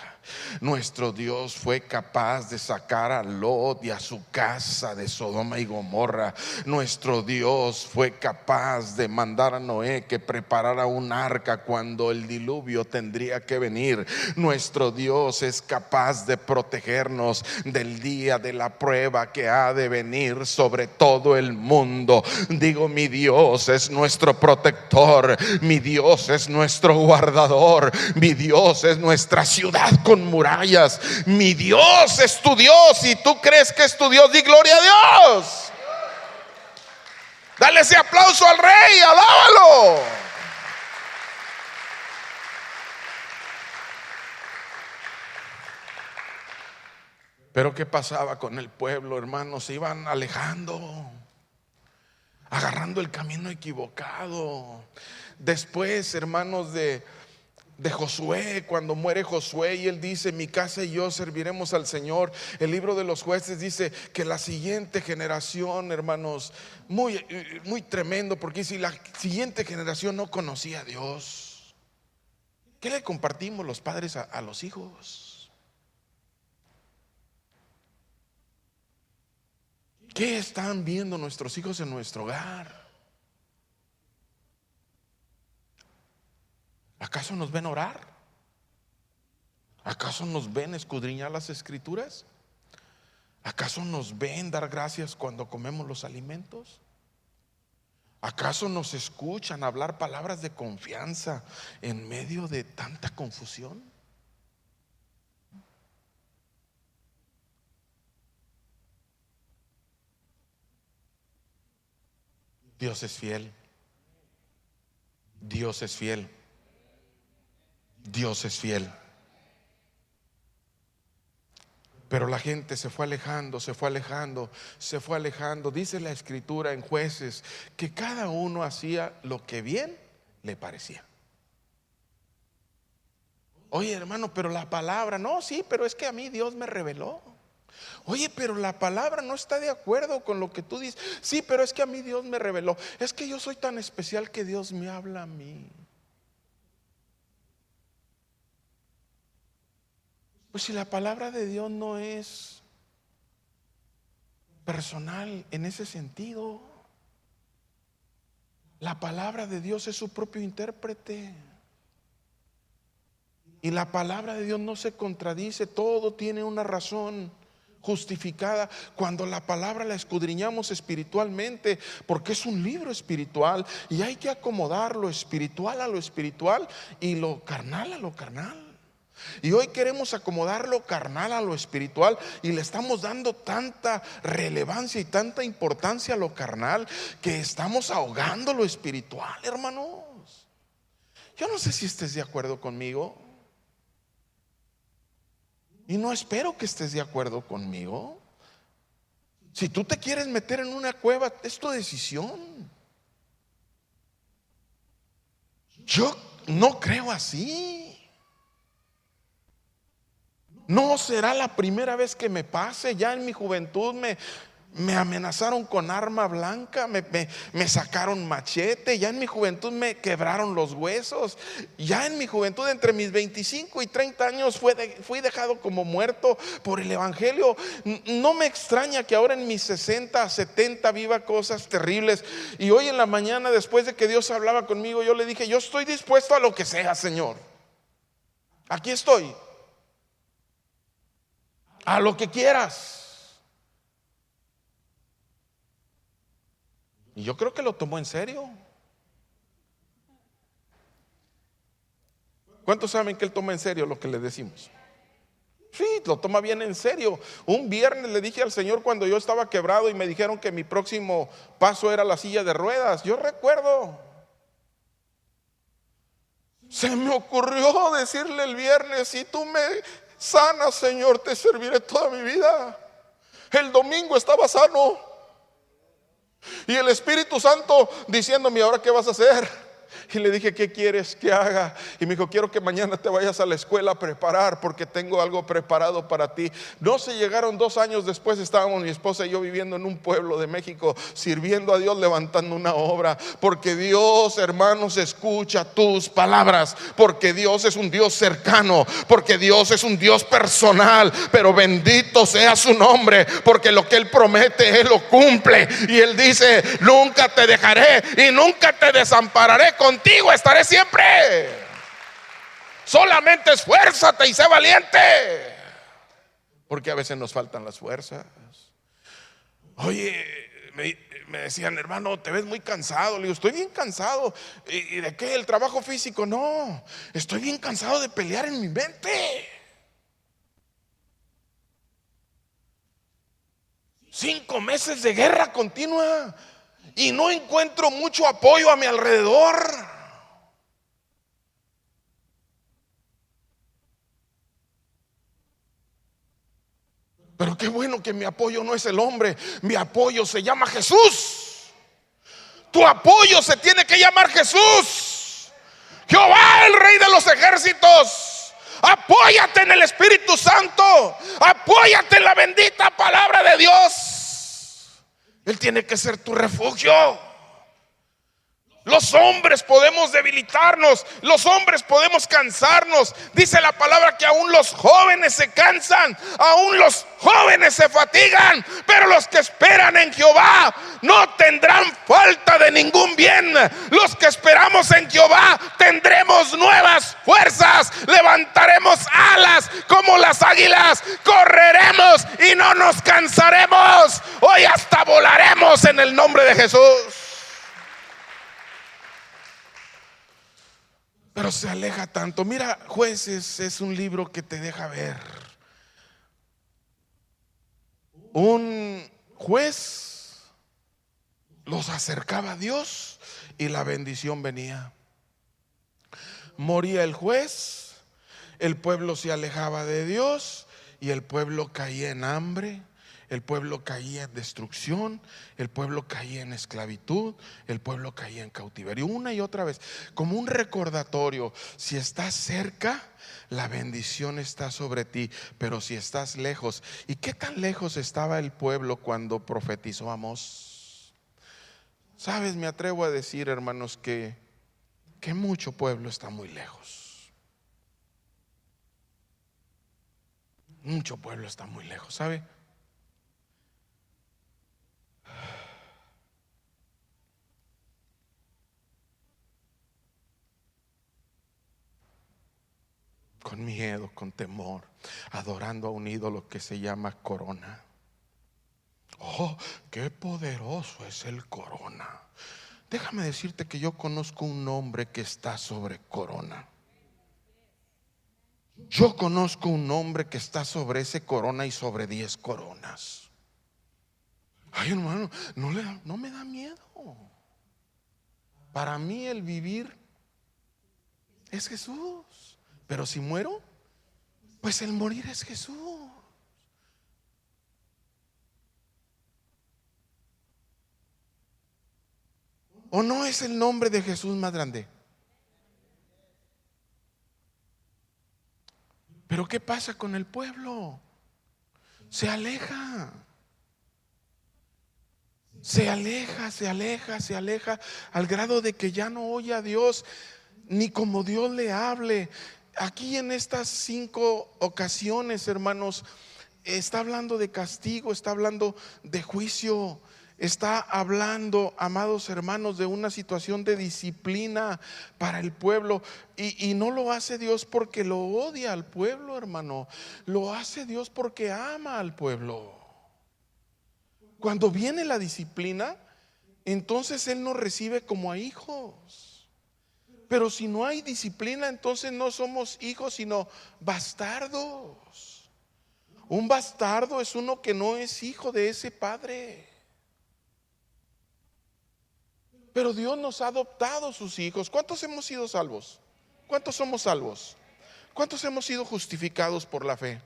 Nuestro Dios fue capaz de sacar a Lot y a su casa de Sodoma y Gomorra. Nuestro Dios fue capaz de mandar a Noé que preparara un arca cuando el diluvio tendría que venir. Nuestro Dios es capaz de protegernos del día de la prueba que ha de venir sobre todo el mundo. Digo, mi Dios es nuestro protector, mi Dios es nuestro guardador, mi Dios es nuestra ciudad con murallas. Mi Dios es tu Dios. Y tú crees que es tu Dios, di gloria a Dios. Dale ese aplauso al Rey, alábalo. Pero ¿qué pasaba con el pueblo, hermanos? Se iban alejando, agarrando el camino equivocado. Después, hermanos, de Josué, cuando muere Josué y él dice: mi casa y yo serviremos al Señor. El libro de los Jueces dice que la siguiente generación, hermanos, muy, muy tremendo, porque si la siguiente generación no conocía a Dios, ¿qué le compartimos los padres a los hijos? ¿Qué están viendo nuestros hijos en nuestro hogar? ¿Acaso nos ven orar? ¿Acaso nos ven escudriñar las escrituras? ¿Acaso nos ven dar gracias cuando comemos los alimentos? ¿Acaso nos escuchan hablar palabras de confianza en medio de tanta confusión? Dios es fiel. Dios es fiel. Dios es fiel. Pero la gente se fue alejando, se fue alejando, se fue alejando. Dice la escritura en Jueces que cada uno hacía lo que bien le parecía. Oye, hermano, pero la palabra, no, sí, pero es que a mí Dios me reveló. Oye, pero la palabra no está de acuerdo con lo que tú dices. Sí, pero es que a mí Dios me reveló. Es que yo soy tan especial que Dios me habla a mí. Pues si la palabra de Dios no es personal en ese sentido, la palabra de Dios es su propio intérprete. Y la palabra de Dios no se contradice, todo tiene una razón justificada cuando la palabra la escudriñamos espiritualmente, porque es un libro espiritual y hay que acomodar lo espiritual a lo espiritual y lo carnal a lo carnal. Y hoy queremos acomodar lo carnal a lo espiritual y le estamos dando tanta relevancia y tanta importancia a lo carnal que estamos ahogando lo espiritual, hermanos. Yo no sé si estés de acuerdo conmigo. Y no espero que estés de acuerdo conmigo. Si tú te quieres meter en una cueva, es tu decisión. Yo no creo así. No será la primera vez que me pase. Ya en mi juventud me amenazaron con arma blanca, me sacaron machete. Ya en mi juventud me quebraron los huesos. Ya en mi juventud, entre mis 25 y 30 años, fui dejado como muerto por el evangelio. No me extraña que ahora en mis 60, 70 viva cosas terribles. Y hoy en la mañana, después de que Dios hablaba conmigo, yo le dije: yo estoy dispuesto a lo que sea, Señor. Aquí estoy. A lo que quieras. Y yo creo que lo tomó en serio. ¿Cuántos saben que él toma en serio lo que le decimos? Sí, lo toma bien en serio. Un viernes le dije al Señor cuando yo estaba quebrado y me dijeron que mi próximo paso era la silla de ruedas. Yo recuerdo, se me ocurrió decirle el viernes: si tú me sanas, Señor, te serviré toda mi vida. El domingo estaba sano y el Espíritu Santo diciéndome: ¿ahora qué vas a hacer? Y le dije: ¿qué quieres que haga? Y me dijo: quiero que mañana te vayas a la escuela a preparar, porque tengo algo preparado para ti. No se llegaron 2 años después, estábamos mi esposa y yo viviendo en un pueblo de México, sirviendo a Dios, levantando una obra. Porque Dios, hermanos, escucha tus palabras, porque Dios es un Dios cercano, porque Dios es un Dios personal. Pero bendito sea su nombre, porque lo que Él promete, Él lo cumple. Y Él dice: nunca te dejaré y nunca te desampararé, contigo estaré siempre. Solamente esfuérzate y sé valiente, porque a veces nos faltan las fuerzas. Oye, me decían: hermano, te ves muy cansado. Le digo: estoy bien cansado. ¿Y de qué? ¿El trabajo físico? No, estoy bien cansado de pelear en mi mente. 5 meses de guerra continua y no encuentro mucho apoyo a mi alrededor. Pero qué bueno que mi apoyo no es el hombre, mi apoyo se llama Jesús. Tu apoyo se tiene que llamar Jesús, Jehová, el Rey de los ejércitos. Apóyate en el Espíritu Santo, apóyate en la bendita palabra de Dios. Él tiene que ser tu refugio. Los hombres podemos debilitarnos, los hombres podemos cansarnos. Dice la palabra que aún los jóvenes se cansan, aún los jóvenes se fatigan, pero los que esperan en Jehová no tendrán falta de ningún bien. Los que esperamos en Jehová tendremos nuevas fuerzas, levantaremos alas como las águilas, correremos y no nos cansaremos. Hoy hasta volaremos en el nombre de Jesús. Pero se aleja tanto. Mira, Jueces es un libro que te deja ver. Un juez los acercaba a Dios y la bendición venía. Moría el juez, el pueblo se alejaba de Dios y el pueblo caía en hambre. El pueblo caía en destrucción, el pueblo caía en esclavitud, el pueblo caía en cautiverio. Una y otra vez, como un recordatorio: si estás cerca, la bendición está sobre ti, pero si estás lejos. ¿Y qué tan lejos estaba el pueblo cuando profetizó Amós? Sabes, me atrevo a decir, hermanos, que mucho pueblo está muy lejos. Mucho pueblo está muy lejos, ¿sabe? Con miedo, con temor, adorando a un ídolo que se llama corona. Oh, qué poderoso es el corona. Déjame decirte que yo conozco un hombre que está sobre corona. Yo conozco un hombre que está sobre ese corona y sobre 10 coronas. Ay, hermano, no me da miedo. Para mí el vivir es Jesús. Pero si muero, pues el morir es Jesús. ¿O no es el nombre de Jesús más grande? Pero ¿qué pasa con el pueblo? Se aleja. Se aleja, se aleja, se aleja, al grado de que ya no oye a Dios ni como Dios le hable. Aquí en estas 5 ocasiones, hermanos, está hablando de castigo, está hablando de juicio, está hablando, amados hermanos, de una situación de disciplina para el pueblo. Y no lo hace Dios porque lo odia al pueblo, hermano. Lo hace Dios porque ama al pueblo. Cuando viene la disciplina, entonces Él nos recibe como a hijos. Pero si no hay disciplina, entonces no somos hijos, sino bastardos. Un bastardo es uno que no es hijo de ese padre. Pero Dios nos ha adoptado sus hijos. ¿Cuántos hemos sido salvos? ¿Cuántos somos salvos? ¿Cuántos hemos sido justificados por la fe?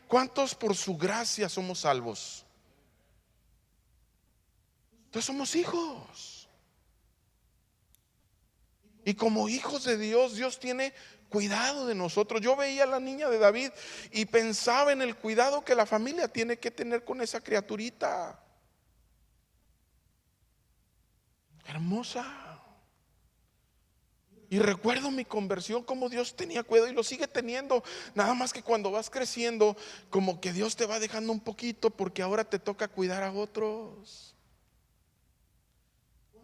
¿Cuántos por su gracia somos salvos? Entonces somos hijos. Y como hijos de Dios, Dios tiene cuidado de nosotros. Yo veía a la niña de David y pensaba en el cuidado que la familia tiene que tener con esa criaturita. Hermosa. Y recuerdo mi conversión, como Dios tenía cuidado y lo sigue teniendo. Nada más que cuando vas creciendo, como que Dios te va dejando un poquito, porque ahora te toca cuidar a otros.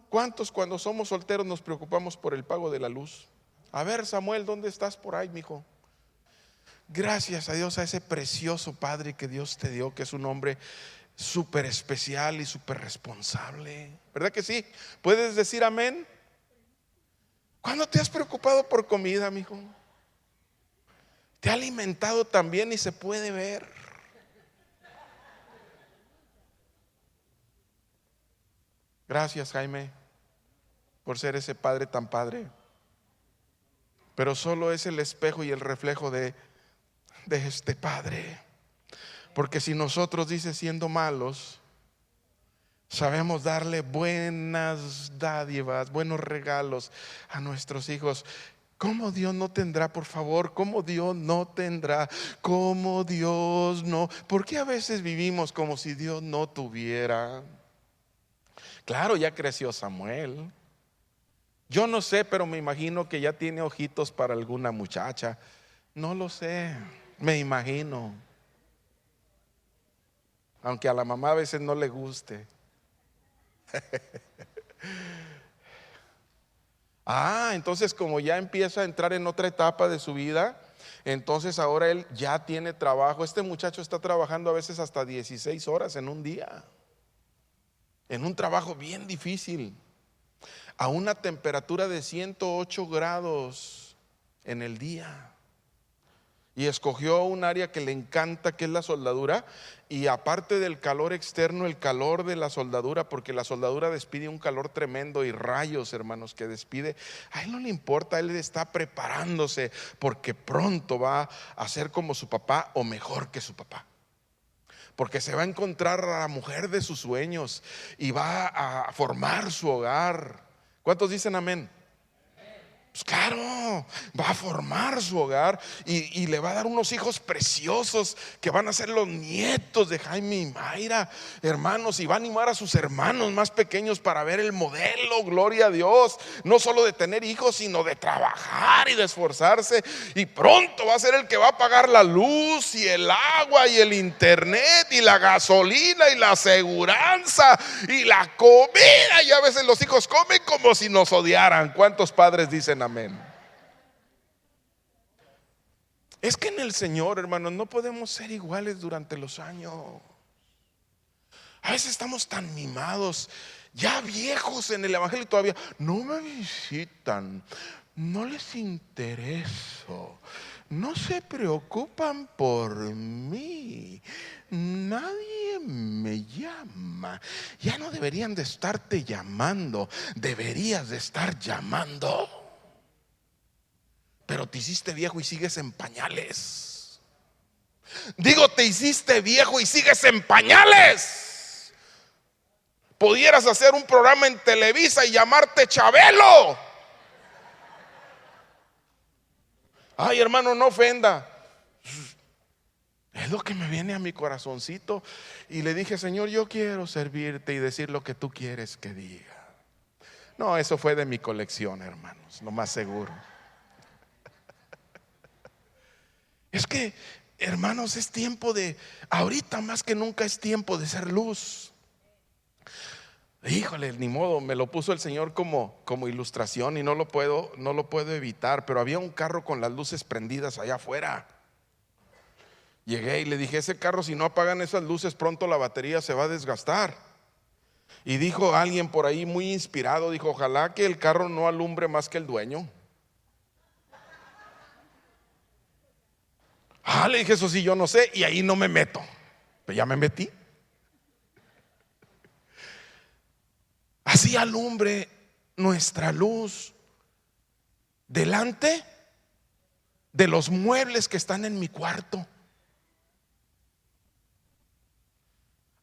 ¿Cuántos cuando somos solteros nos preocupamos por el pago de la luz? A ver, Samuel, ¿dónde estás por ahí, mijo? Gracias a Dios, a ese precioso padre que Dios te dio, que es un hombre súper especial y súper responsable. ¿Verdad que sí? ¿Puedes decir amén? ¿Cuándo te has preocupado por comida, mijo? Te ha alimentado también y se puede ver. Gracias, Jaime, por ser ese padre tan padre. Pero solo es el espejo y el reflejo de este padre. Porque si nosotros, dice, siendo malos, sabemos darle buenas dádivas, buenos regalos a nuestros hijos, ¿cómo Dios no tendrá, por favor? ¿Cómo Dios no tendrá? ¿Cómo Dios no? ¿Por qué a veces vivimos como si Dios no tuviera? Claro, ya creció Samuel. Yo no sé, pero me imagino que ya tiene ojitos para alguna muchacha. No lo sé, me imagino. Aunque a la mamá a veces no le guste. Entonces como ya empieza a entrar en otra etapa de su vida, entonces ahora él ya tiene trabajo. Este muchacho está trabajando a veces hasta 16 horas en un día, en un trabajo bien difícil, a una temperatura de 108 grados en el día. Y escogió un área que le encanta, que es la soldadura. Y aparte del calor externo, el calor de la soldadura, porque la soldadura despide un calor tremendo y rayos, hermanos, que despide. A él no le importa, él está preparándose porque pronto va a ser como su papá o mejor que su papá. Porque se va a encontrar a la mujer de sus sueños y va a formar su hogar. ¿Cuántos dicen amén? Pues claro, va a formar su hogar y le va a dar unos hijos preciosos que van a ser los nietos de Jaime y Mayra, hermanos, y va a animar a sus hermanos más pequeños para ver el modelo, gloria a Dios, no solo de tener hijos, sino de trabajar y de esforzarse. Y pronto va a ser el que va a pagar la luz y el agua y el internet y la gasolina y la aseguranza y la comida. Y a veces los hijos comen como si nos odiaran. ¿Cuántos padres dicen amén? Es que en el Señor, hermanos, no podemos ser iguales durante los años. A veces estamos tan mimados, ya viejos en el evangelio, y todavía no me visitan, no les intereso, no se preocupan por mí, nadie me llama. Ya no deberían de estarte llamando, deberías de estar llamando. Pero te hiciste viejo y sigues en pañales. Digo, te hiciste viejo y sigues en pañales. Pudieras hacer un programa en Televisa y llamarte Chabelo. Ay, hermano, no ofenda. Es lo que me viene a mi corazoncito. Y le dije, Señor, yo quiero servirte y decir lo que tú quieres que diga. No, eso fue de mi colección, hermanos, lo más seguro. Es que, hermanos, es tiempo de, ahorita más que nunca es tiempo de ser luz. Híjole, ni modo, me lo puso el Señor como ilustración y no lo puedo evitar. Pero había un carro con las luces prendidas allá afuera. Llegué y le dije, ese carro, si no apagan esas luces, pronto la batería se va a desgastar. Y dijo alguien por ahí muy inspirado, dijo, ojalá que el carro no alumbre más que el dueño. le dije, eso sí, yo no sé, y ahí no me meto. Pero ya me metí. Así alumbre nuestra luz delante de los muebles que están en mi cuarto.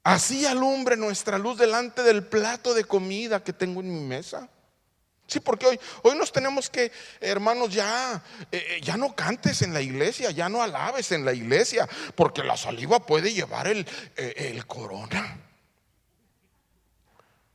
Así alumbre nuestra luz delante del plato de comida que tengo en mi mesa. Sí, porque hoy nos tenemos que, hermanos, ya no cantes en la iglesia, ya no alabes en la iglesia, porque la saliva puede llevar el corona.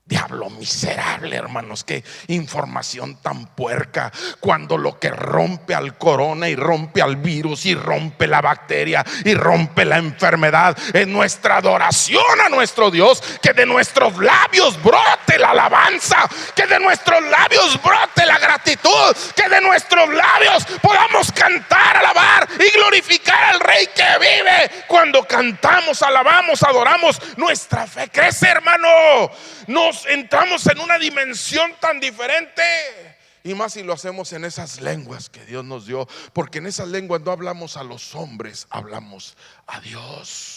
Diablo miserable, hermanos, qué información tan puerca. Cuando lo que rompe al corona y rompe al virus y rompe la bacteria y rompe la enfermedad es nuestra adoración a nuestro Dios. Que de nuestros labios brote la alabanza, que de nuestros labios brote la gratitud, que de nuestros labios podamos cantar, alabar y glorificar al Rey que vive. Cuando cantamos, alabamos, adoramos, nuestra fe crece, hermano. Nos entramos en una dimensión tan diferente. Y más si lo hacemos en esas lenguas que Dios nos dio, porque en esas lenguas no hablamos a los hombres, hablamos a Dios.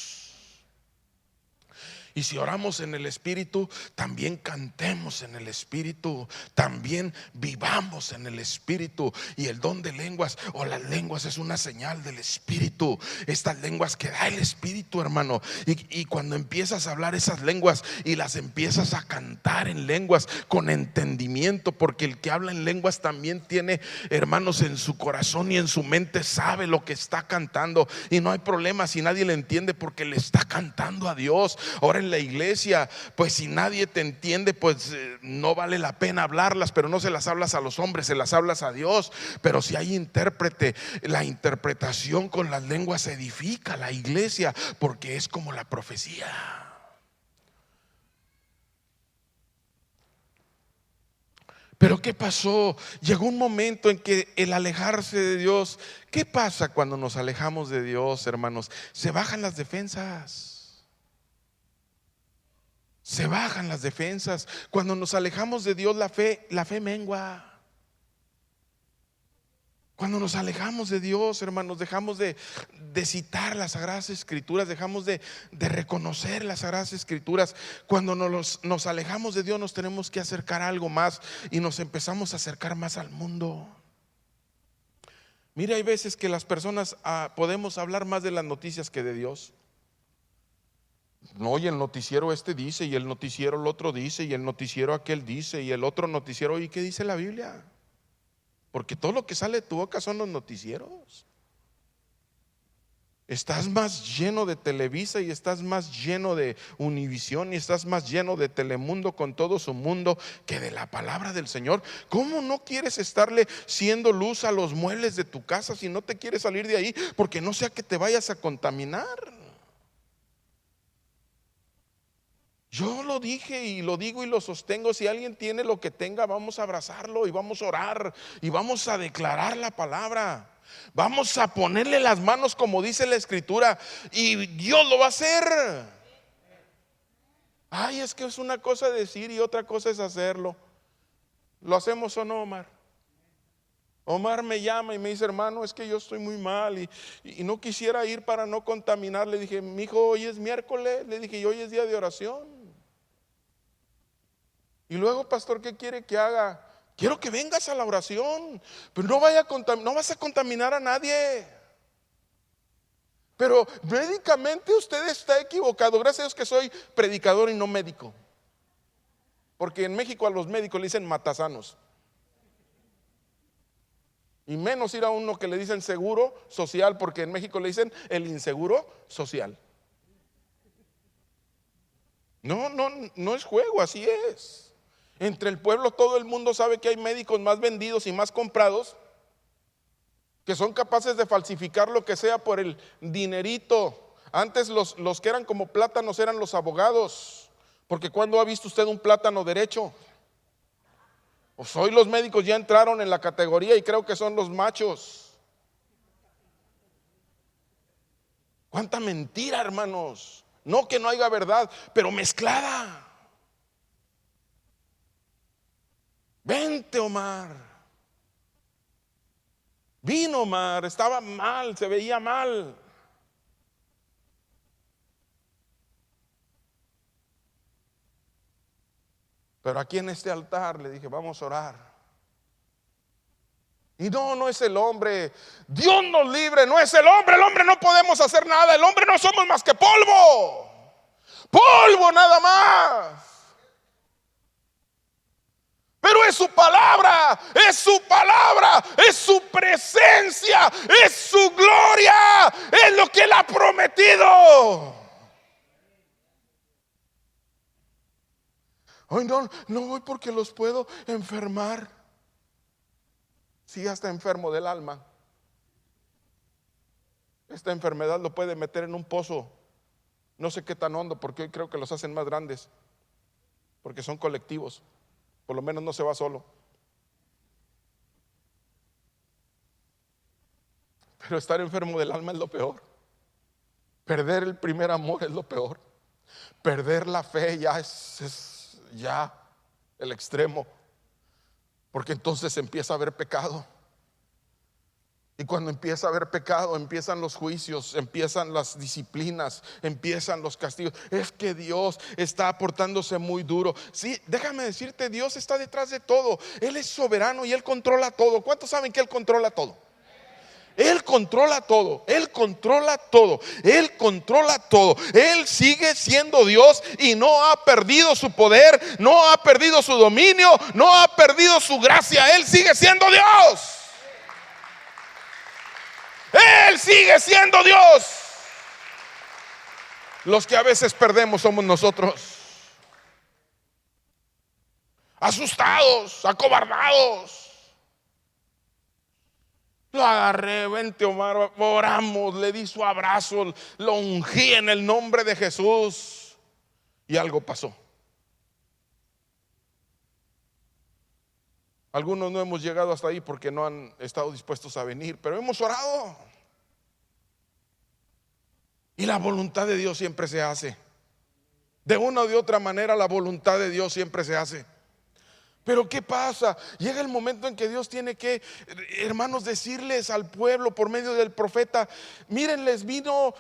Y si oramos en el Espíritu, también cantemos en el Espíritu, también vivamos en el Espíritu. Y el don de lenguas o las lenguas es una señal del Espíritu. Estas lenguas que da el Espíritu, hermano. Y cuando empiezas a hablar esas lenguas y las empiezas a cantar en lenguas con entendimiento, porque el que habla en lenguas también tiene, hermanos, en su corazón y en su mente sabe lo que está cantando. Y no hay problema si nadie le entiende, porque le está cantando a Dios. Ahora en la iglesia, pues si nadie te entiende, pues no vale la pena hablarlas, pero no se las hablas a los hombres, se las hablas a Dios. Pero si hay intérprete, la interpretación con las lenguas edifica la iglesia, porque es como la profecía. Pero ¿qué pasó? Llegó un momento en que el alejarse de Dios, ¿qué pasa cuando nos alejamos de Dios, hermanos? Se bajan las defensas. Se bajan las defensas. Cuando nos alejamos de Dios, la fe mengua. Cuando nos alejamos de Dios, hermanos, dejamos de citar las Sagradas Escrituras, dejamos de reconocer las Sagradas Escrituras. Cuando nos alejamos de Dios, nos tenemos que acercar a algo más y nos empezamos a acercar más al mundo. Mire, hay veces que las personas podemos hablar más de las noticias que de Dios. No, y el noticiero este dice, y el noticiero el otro dice, y el noticiero aquel dice, y el otro noticiero. ¿Y qué dice la Biblia? Porque todo lo que sale de tu boca son los noticieros. Estás más lleno de Televisa, y estás más lleno de Univisión, y estás más lleno de Telemundo con todo su mundo, que de la palabra del Señor. ¿Cómo no quieres estarle siendo luz a los muebles de tu casa si no te quieres salir de ahí? Porque no sea que te vayas a contaminar. Yo lo dije y lo digo y lo sostengo. Si alguien tiene lo que tenga, vamos a abrazarlo y vamos a orar y vamos a declarar la palabra. Vamos a ponerle las manos como dice la Escritura, y Dios lo va a hacer. Ay, es que es una cosa decir y otra cosa es hacerlo. ¿Lo hacemos o no, Omar? Omar me llama y me dice: hermano, es que yo estoy muy mal y no quisiera ir para no contaminar. Le dije: mi hijo, hoy es miércoles. Le dije: y hoy es día de oración. Y luego, pastor, ¿qué quiere que haga? Quiero que vengas a la oración, pero no vas a contaminar a nadie. Pero médicamente usted está equivocado. Gracias a Dios que soy predicador y no médico, porque en México a los médicos le dicen matasanos, y menos ir a uno que le dicen seguro social, porque en México le dicen el inseguro social. No es juego, así es. Entre el pueblo todo el mundo sabe que hay médicos más vendidos y más comprados, que son capaces de falsificar lo que sea por el dinerito. Antes los que eran como plátanos eran los abogados, porque ¿cuándo ha visto usted un plátano derecho? Pues hoy los médicos ya entraron en la categoría y creo que son los machos. Cuánta mentira, hermanos. No que no haya verdad, pero mezclada. Vente, Omar. Vino Omar, estaba mal, se veía mal. Pero aquí en este altar le dije, vamos a orar. Y no es el hombre. Dios nos libre, no es el hombre. El hombre no podemos hacer nada. El hombre no somos más que polvo. Polvo nada más. Pero es su palabra, es su palabra, es su presencia, es su gloria, es lo que Él ha prometido. Hoy no voy porque los puedo enfermar. Si ya está enfermo del alma, esta enfermedad lo puede meter en un pozo, no sé qué tan hondo, porque hoy creo que los hacen más grandes, porque son colectivos. Por lo menos no se va solo. Pero estar enfermo del alma es lo peor. Perder el primer amor es lo peor. Perder la fe ya es ya el extremo. Porque entonces empieza a haber pecado. Y cuando empieza a haber pecado, empiezan los juicios, empiezan las disciplinas, empiezan los castigos. Es que Dios está portándose muy duro. Sí, déjame decirte, Dios está detrás de todo. Él es soberano y Él controla todo. ¿Cuántos saben que Él controla todo? Él controla todo, Él controla todo, Él controla todo. Él sigue siendo Dios y no ha perdido su poder, no ha perdido su dominio, no ha perdido su gracia. Él sigue siendo Dios. Él sigue siendo Dios. Los que a veces perdemos somos nosotros, asustados, acobardados. Lo agarré, vente Omar, oramos, le di su abrazo, lo ungí en el nombre de Jesús. Y algo pasó. Algunos no hemos llegado hasta ahí porque no han estado dispuestos a venir, pero hemos orado. Y la voluntad de Dios siempre se hace. De una o de otra manera la voluntad de Dios siempre se hace. Pero ¿qué pasa? Llega el momento en que Dios tiene que, hermanos, decirles al pueblo por medio del profeta: miren, les vino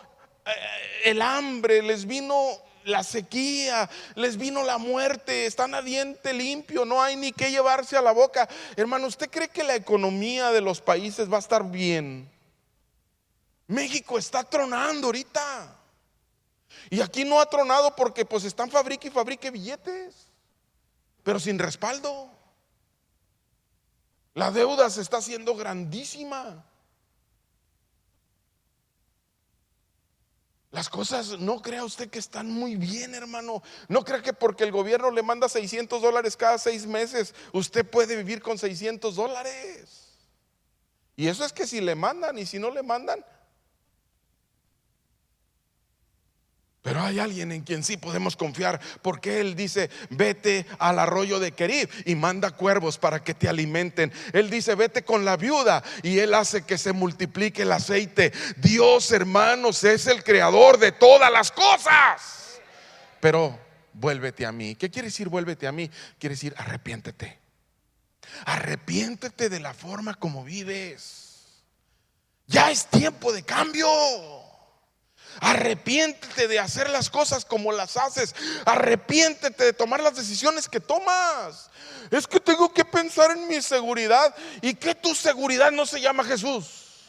el hambre, les vino la sequía, les vino la muerte, están a diente limpio, no hay ni qué llevarse a la boca. Hermano, ¿usted cree que la economía de los países va a estar bien? México está tronando ahorita. Y aquí no ha tronado porque pues están fabrique y fabrique billetes, pero sin respaldo. La deuda se está haciendo grandísima. Las cosas, no crea usted que están muy bien, hermano. No crea que porque el gobierno le manda $600 cada 6 meses, usted puede vivir con $600. Y eso es que si le mandan, y si no le mandan. Pero hay alguien en quien sí podemos confiar, porque Él dice: vete al arroyo de Querib y manda cuervos para que te alimenten. Él dice: vete con la viuda y Él hace que se multiplique el aceite. Dios, hermanos, es el creador de todas las cosas. Pero vuélvete a mí. ¿Qué quiere decir vuélvete a mí? Quiere decir arrepiéntete. Arrepiéntete de la forma como vives. Ya es tiempo de cambio. Arrepiéntete de hacer las cosas como las haces. Arrepiéntete de tomar las decisiones que tomas. Es que tengo que pensar en mi seguridad. ¿Y que tu seguridad no se llama Jesús?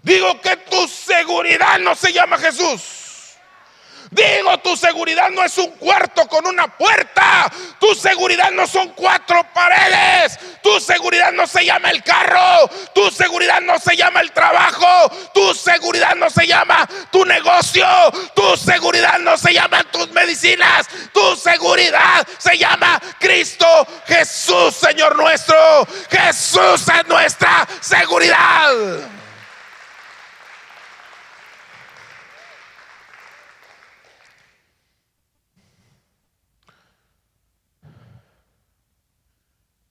Digo que tu seguridad no se llama Jesús. Digo, tu seguridad no es un cuarto con una puerta. Tu seguridad no son 4 paredes. Tu seguridad no se llama el carro. Tu seguridad no se llama el trabajo. Tu seguridad no se llama tu negocio. Tu seguridad no se llama tus medicinas. Tu seguridad se llama Cristo Jesús, Señor nuestro. Jesús es nuestra seguridad.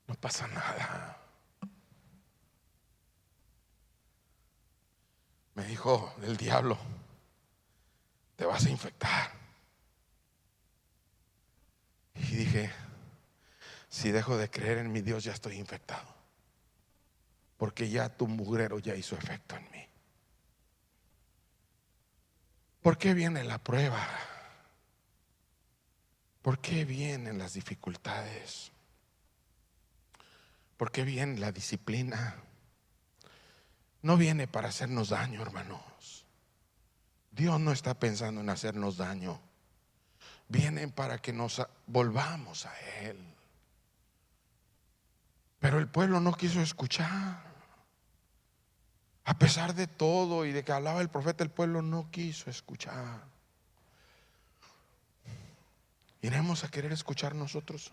No pasa nada. Me dijo el diablo: te vas a infectar. Y dije: si dejo de creer en mi Dios, ya estoy infectado, porque ya tu mugrero ya hizo efecto en mí. ¿Por qué viene la prueba? ¿Por qué vienen las dificultades? ¿Por qué viene la disciplina? No viene para hacernos daño, hermanos. Dios no está pensando en hacernos daño. Vienen para que nos volvamos a Él. Pero el pueblo no quiso escuchar. A pesar de todo y de que hablaba el profeta, el pueblo no quiso escuchar. ¿Iremos a querer escuchar nosotros?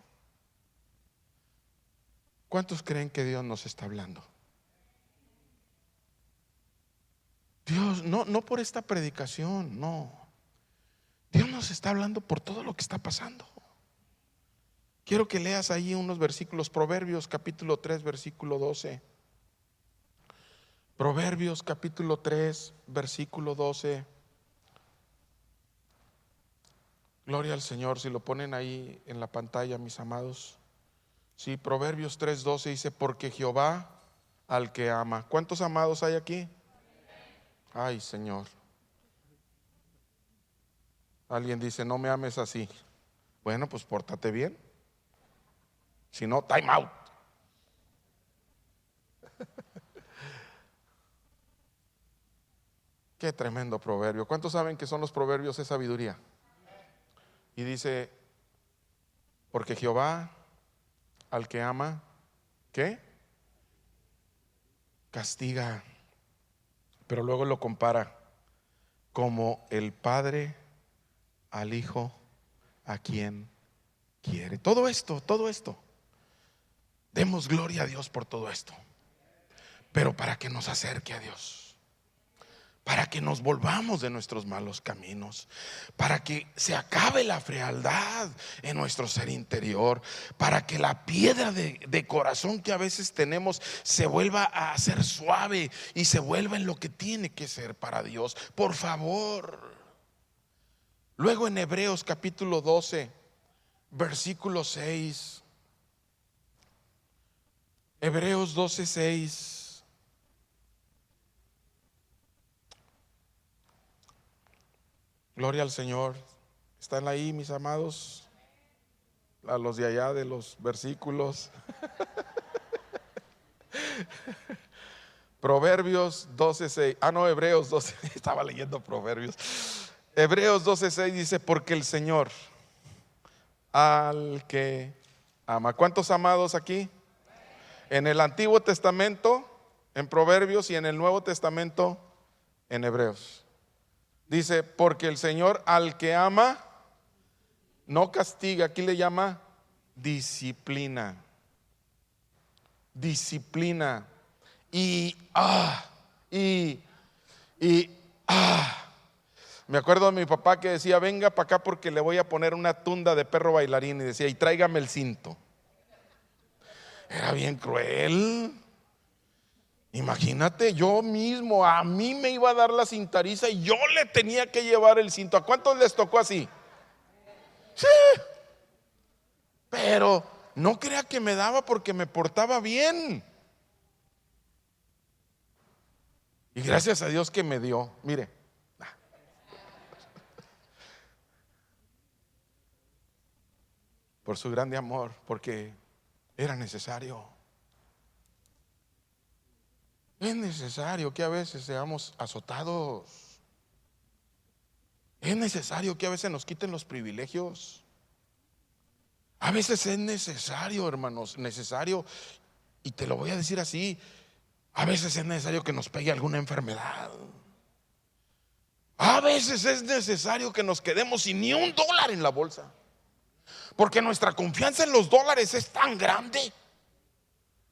¿Cuántos creen que Dios nos está hablando? Dios, no por esta predicación, no. Dios nos está hablando por todo lo que está pasando. Quiero que leas ahí unos versículos. Proverbios capítulo 3 versículo 12. Proverbios capítulo 3 versículo 12. Gloria al Señor. Si lo ponen ahí en la pantalla, mis amados. Sí, Proverbios 3:12 dice: porque Jehová al que ama. ¿Cuántos amados hay aquí? Ay, Señor. Alguien dice: no me ames así. Bueno, pues pórtate bien. Si no, time out. Qué tremendo proverbio. ¿Cuántos saben que son los proverbios de sabiduría? Y dice: porque Jehová al que ama, ¿qué? Castiga. Pero luego lo compara: como el padre al hijo a quien quiere. Todo esto. Demos gloria a Dios por todo esto. Pero para que nos acerque a Dios, para que nos volvamos de nuestros malos caminos, para que se acabe la frialdad en nuestro ser interior, para que la piedra de corazón que a veces tenemos se vuelva a hacer suave y se vuelva en lo que tiene que ser para Dios. Por favor. Luego en Hebreos capítulo 12 versículo 6. Hebreos 12:6. Gloria al Señor. ¿Están ahí, mis amados? A los de allá de los versículos. Proverbios 12:6. Hebreos 12. Estaba leyendo Proverbios. Hebreos 12:6 dice: porque el Señor al que ama. ¿Cuántos amados aquí? En el Antiguo Testamento, en Proverbios, y en el Nuevo Testamento, en Hebreos. Dice: porque el Señor al que ama no castiga. Aquí le llama disciplina. Disciplina. Me acuerdo de mi papá que decía: venga para acá porque le voy a poner una tunda de perro bailarín. Y decía: y tráigame el cinto. Era bien cruel. Imagínate, yo mismo, a mí me iba a dar la cintariza y yo le tenía que llevar el cinto. ¿A cuántos les tocó así? Sí. Pero no crea que me daba porque me portaba bien. Y gracias a Dios que me dio. Mire, por su grande amor, porque era necesario. Es necesario que a veces seamos azotados. Es necesario que a veces nos quiten los privilegios. A veces es necesario, hermanos, necesario. Y te lo voy a decir así: a veces es necesario que nos pegue alguna enfermedad. A veces es necesario que nos quedemos sin ni un dólar en la bolsa, porque nuestra confianza en los dólares es tan grande.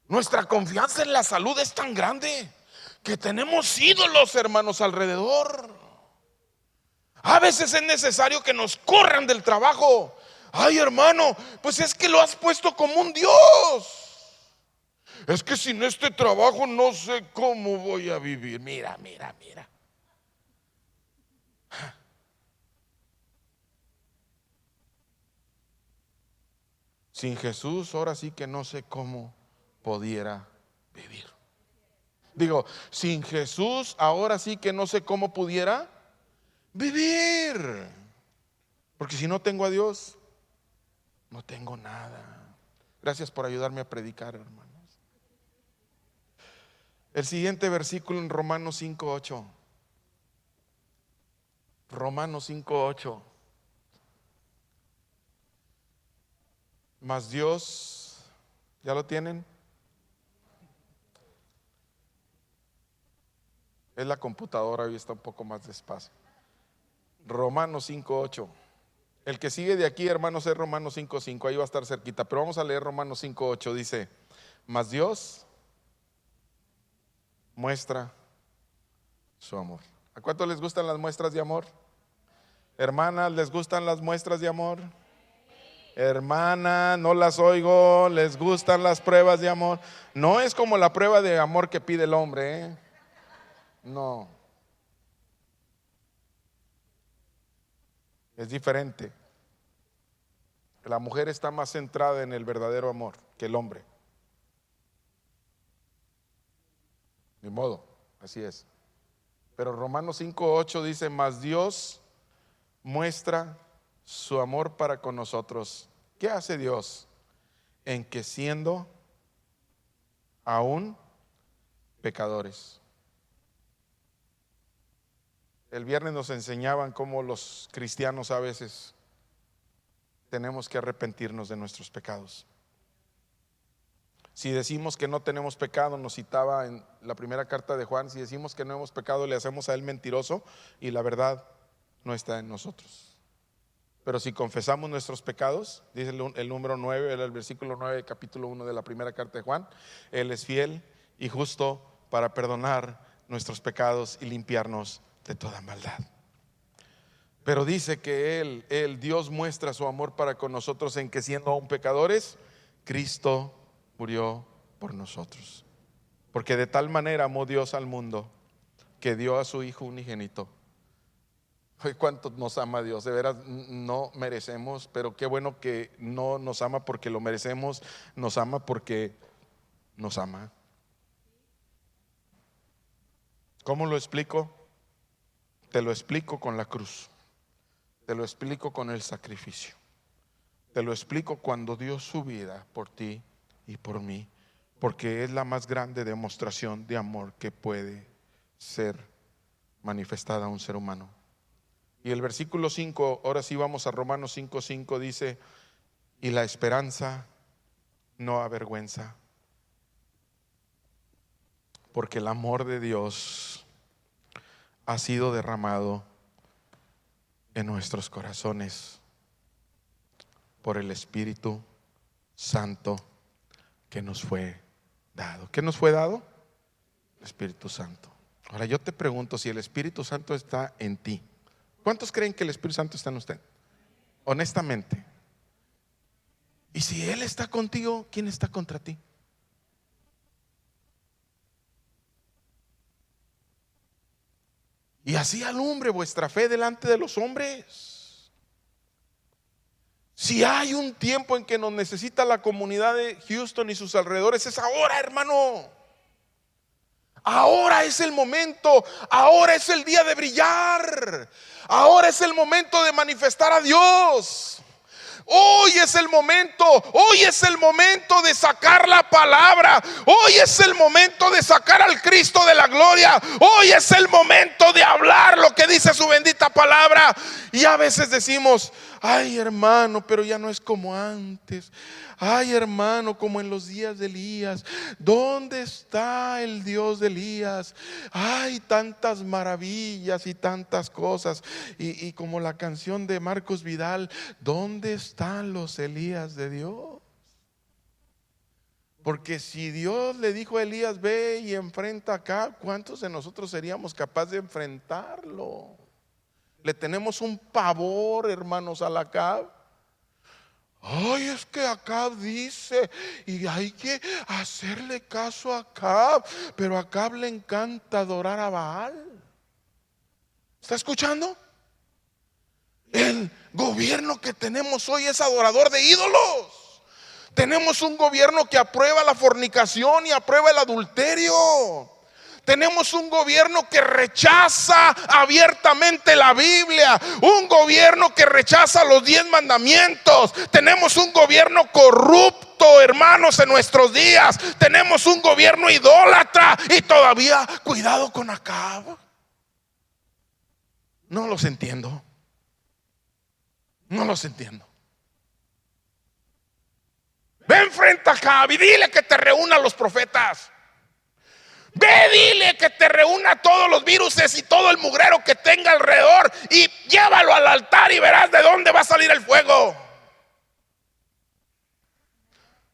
Nuestra confianza en la salud es tan grande que tenemos ídolos, hermanos, alrededor. A veces es necesario que nos corran del trabajo. Ay, hermano, pues es que lo has puesto como un Dios. Es que sin este trabajo no sé cómo voy a vivir. Mira. Sin Jesús, ahora sí que no sé cómo pudiera vivir. Digo, sin Jesús, ahora sí que no sé cómo pudiera vivir. Porque si no tengo a Dios, No tengo nada. Gracias por ayudarme a predicar, hermanos. El siguiente versículo en Romanos 5:8. Romanos 5:8. Mas Dios, ¿ya lo tienen? Es la computadora, hoy está un poco más despacio. Romanos 5:8. El que sigue de aquí, hermanos, es Romanos 5:5. Ahí va a estar cerquita, pero vamos a leer Romanos 5:8. Dice: mas Dios muestra su amor. ¿A cuánto les gustan las muestras de amor? Hermanas, ¿les gustan las muestras de amor? Hermana, no las oigo. ¿Les gustan las pruebas de amor? No es como la prueba de amor que pide el hombre, ¿eh? No, es diferente. La mujer está más centrada en el verdadero amor que el hombre. Ni modo, así es. Pero Romanos 5:8 dice: mas Dios muestra su amor para con nosotros. ¿Qué hace Dios? En que siendo aún pecadores. El viernes nos enseñaban cómo los cristianos a veces tenemos que arrepentirnos de nuestros pecados. Si decimos que no tenemos pecado, nos citaba en la primera carta de Juan, si decimos que no hemos pecado, le hacemos a él mentiroso y la verdad no está en nosotros. Pero si confesamos nuestros pecados, dice el número 9, el versículo 9, capítulo 1 de la primera carta de Juan, él es fiel y justo para perdonar nuestros pecados y limpiarnos de toda maldad. Pero dice que él, Dios muestra su amor para con nosotros en que siendo aún pecadores, Cristo murió por nosotros. Porque de tal manera amó Dios al mundo que dio a su Hijo unigénito. Hoy cuánto nos ama Dios, de veras no merecemos, pero qué bueno que no nos ama porque lo merecemos, nos ama porque nos ama. ¿Cómo lo explico? Te lo explico con la cruz, te lo explico con el sacrificio, te lo explico cuando dio su vida por ti y por mí, porque es la más grande demostración de amor que puede ser manifestada a un ser humano. Y el versículo 5, ahora sí vamos a Romanos 5:5, dice: y la esperanza no avergüenza, porque el amor de Dios ha sido derramado en nuestros corazones por el Espíritu Santo que nos fue dado. ¿Qué nos fue dado? El Espíritu Santo. Ahora yo te pregunto, si el Espíritu Santo está en ti, ¿cuántos creen que el Espíritu Santo está en usted? Honestamente. Y si Él está contigo, ¿quién está contra ti? Y así alumbre vuestra fe delante de los hombres. Si hay un tiempo en que nos necesita la comunidad de Houston y sus alrededores, es ahora, hermano. Ahora es el momento, ahora es el día de brillar, ahora es el momento de manifestar a Dios. Hoy es el momento, hoy es el momento de sacar la palabra, hoy es el momento de sacar al Cristo de la gloria, hoy es el momento de hablar lo que dice su bendita palabra. Y a veces decimos: ay, hermano, pero ya no es como antes. Ay, hermano, como en los días de Elías. ¿Dónde está el Dios de Elías? Hay tantas maravillas y tantas cosas. Y como la canción de Marcos Vidal: ¿dónde están los Elías de Dios? Porque si Dios le dijo a Elías: ve y enfrenta acá, ¿cuántos de nosotros seríamos capaces de enfrentarlo? Le tenemos un pavor, hermanos, al Acab. Ay, es que Acab dice, y hay que hacerle caso a Acab, pero a Acab le encanta adorar a Baal. ¿Está escuchando? El gobierno que tenemos hoy es adorador de ídolos. Tenemos un gobierno que aprueba la fornicación y aprueba el adulterio. Tenemos un gobierno que rechaza abiertamente la Biblia, un gobierno que rechaza los 10 mandamientos. Tenemos un gobierno corrupto, hermanos, en nuestros días. Tenemos un gobierno idólatra y todavía cuidado con Acab. No los entiendo. No los entiendo. Ven frente a Acab y dile que te reúna a los profetas. Ve, dile que te reúna todos los viruses y todo el mugrero que tenga alrededor y llévalo al altar y verás de dónde va a salir el fuego.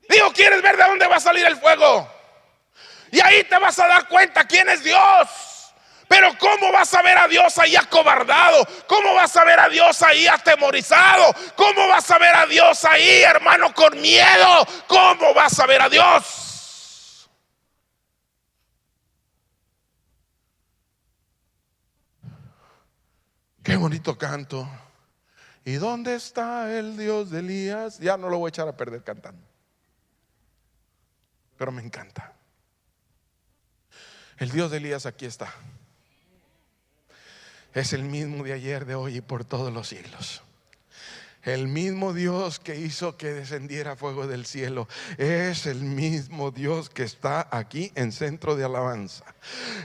Digo, ¿quieres ver de dónde va a salir el fuego? Y ahí te vas a dar cuenta quién es Dios. Pero ¿cómo vas a ver a Dios ahí acobardado? ¿Cómo vas a ver a Dios ahí atemorizado? ¿Cómo vas a ver a Dios ahí, hermano, con miedo? ¿Cómo vas a ver a Dios? Qué bonito canto. ¿Y dónde está el Dios de Elías? Ya no lo voy a echar a perder cantando, pero me encanta. El Dios de Elías aquí está. Es el mismo de ayer, de hoy y por todos los siglos. El mismo Dios que hizo que descendiera fuego del cielo es el mismo Dios que está aquí en Centro de Alabanza.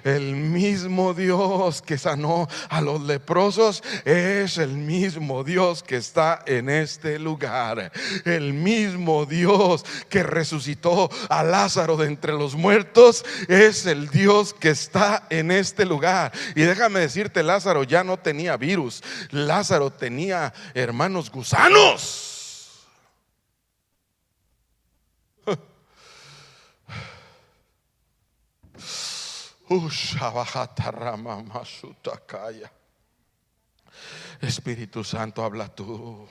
El mismo Dios que sanó a los leprosos es el mismo Dios que está en este lugar. El mismo Dios que resucitó a Lázaro de entre los muertos es el Dios que está en este lugar. Y déjame decirte, Lázaro ya no tenía virus. Lázaro tenía, hermanos, gusanos. Espíritu Santo, habla tú.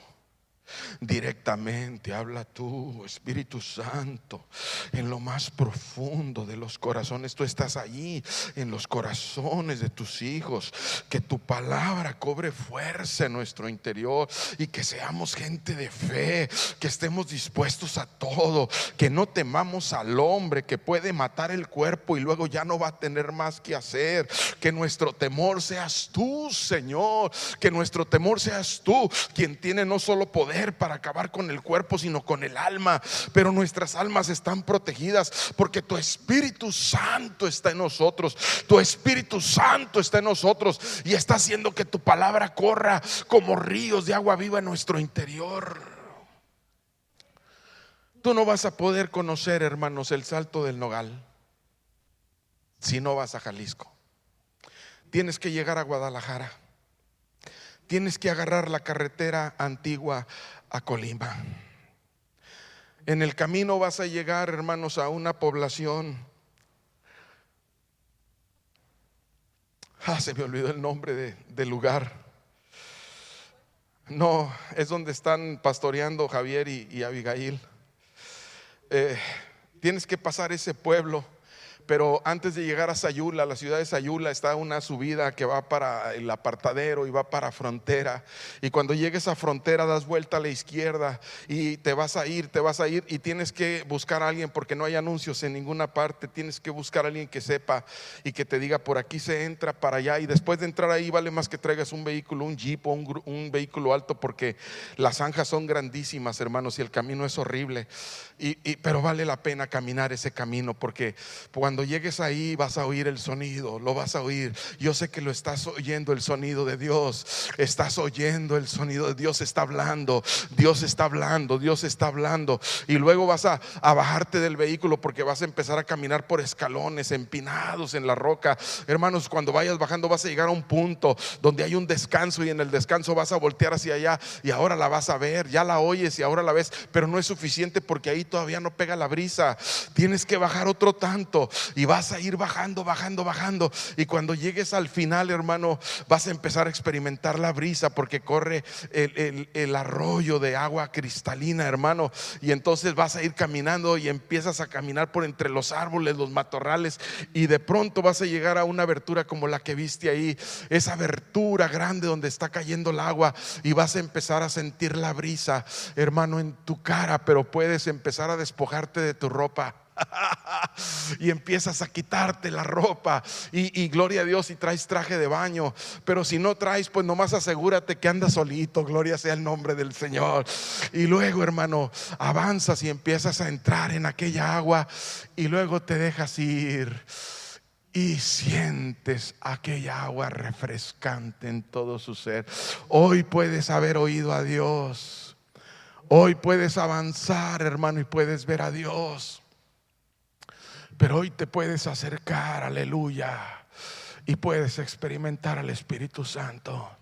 Directamente habla tú, Espíritu Santo, en lo más profundo de los corazones. Tú estás allí en los corazones de tus hijos. Que tu palabra cobre fuerza en nuestro interior y que seamos gente de fe, que estemos dispuestos a todo, que no temamos al hombre que puede matar el cuerpo y luego ya no va a tener más que hacer. Que nuestro temor seas tú, Señor, que nuestro temor seas tú, quien tiene no solo poder para acabar con el cuerpo, sino con el alma. Pero nuestras almas están protegidas porque tu Espíritu Santo está en nosotros. Tu Espíritu Santo está en nosotros y está haciendo que tu palabra corra como ríos de agua viva en nuestro interior. Tú no vas a poder conocer, hermanos, el Salto del Nogal si no vas a Jalisco. Tienes que llegar a Guadalajara. Tienes que agarrar la carretera antigua a Colima. En el camino vas a llegar, hermanos, a una población. Se me olvidó el nombre del lugar. No, es donde están pastoreando Javier y Abigail. Tienes que pasar ese pueblo. Pero antes de llegar a Sayula, la ciudad de Sayula, está una subida que va para el apartadero y va para frontera. Y cuando llegues a frontera das vuelta a la izquierda y te vas a ir y tienes que buscar a alguien, porque no hay anuncios en ninguna parte. Tienes que buscar a alguien que sepa y que te diga: por aquí se entra, para allá. Y después de entrar ahí vale más que traigas un vehículo, un jeep o un vehículo alto, porque las zanjas son grandísimas, hermanos, y el camino es horrible. Pero vale la pena caminar ese camino, porque cuando llegues ahí vas a oír el sonido, lo vas a oír. Yo sé que lo estás oyendo, el sonido de Dios. Estás oyendo el sonido de Dios. Está hablando, Dios está hablando, Dios está hablando. Y luego vas a bajarte del vehículo, porque vas a empezar a caminar por escalones empinados en la roca. Hermanos, cuando vayas bajando vas a llegar a un punto donde hay un descanso, y en el descanso vas a voltear hacia allá y ahora la vas a ver. Ya la oyes y ahora la ves, pero no es suficiente, porque ahí todavía no pega la brisa. Tienes que bajar otro tanto y vas a ir bajando. Y cuando llegues al final, hermano, vas a empezar a experimentar la brisa, porque corre el arroyo de agua cristalina, hermano. Y entonces vas a ir caminando y empiezas a caminar por entre los árboles, los matorrales, y de pronto vas a llegar a una abertura como la que viste ahí, esa abertura grande donde está cayendo el agua, y vas a empezar a sentir la brisa, hermano, en tu cara. Pero puedes empezar a despojarte de tu ropa. Y empiezas a quitarte la ropa y gloria a Dios si traes traje de baño, pero si no traes, pues nomás asegúrate que andas solito, gloria sea el nombre del Señor. Y luego, hermano, avanzas y empiezas a entrar en aquella agua y luego te dejas ir y sientes aquella agua refrescante en todo su ser. Hoy puedes haber oído a Dios, hoy puedes avanzar, hermano, y puedes ver a Dios. Pero hoy te puedes acercar, aleluya, y puedes experimentar al Espíritu Santo.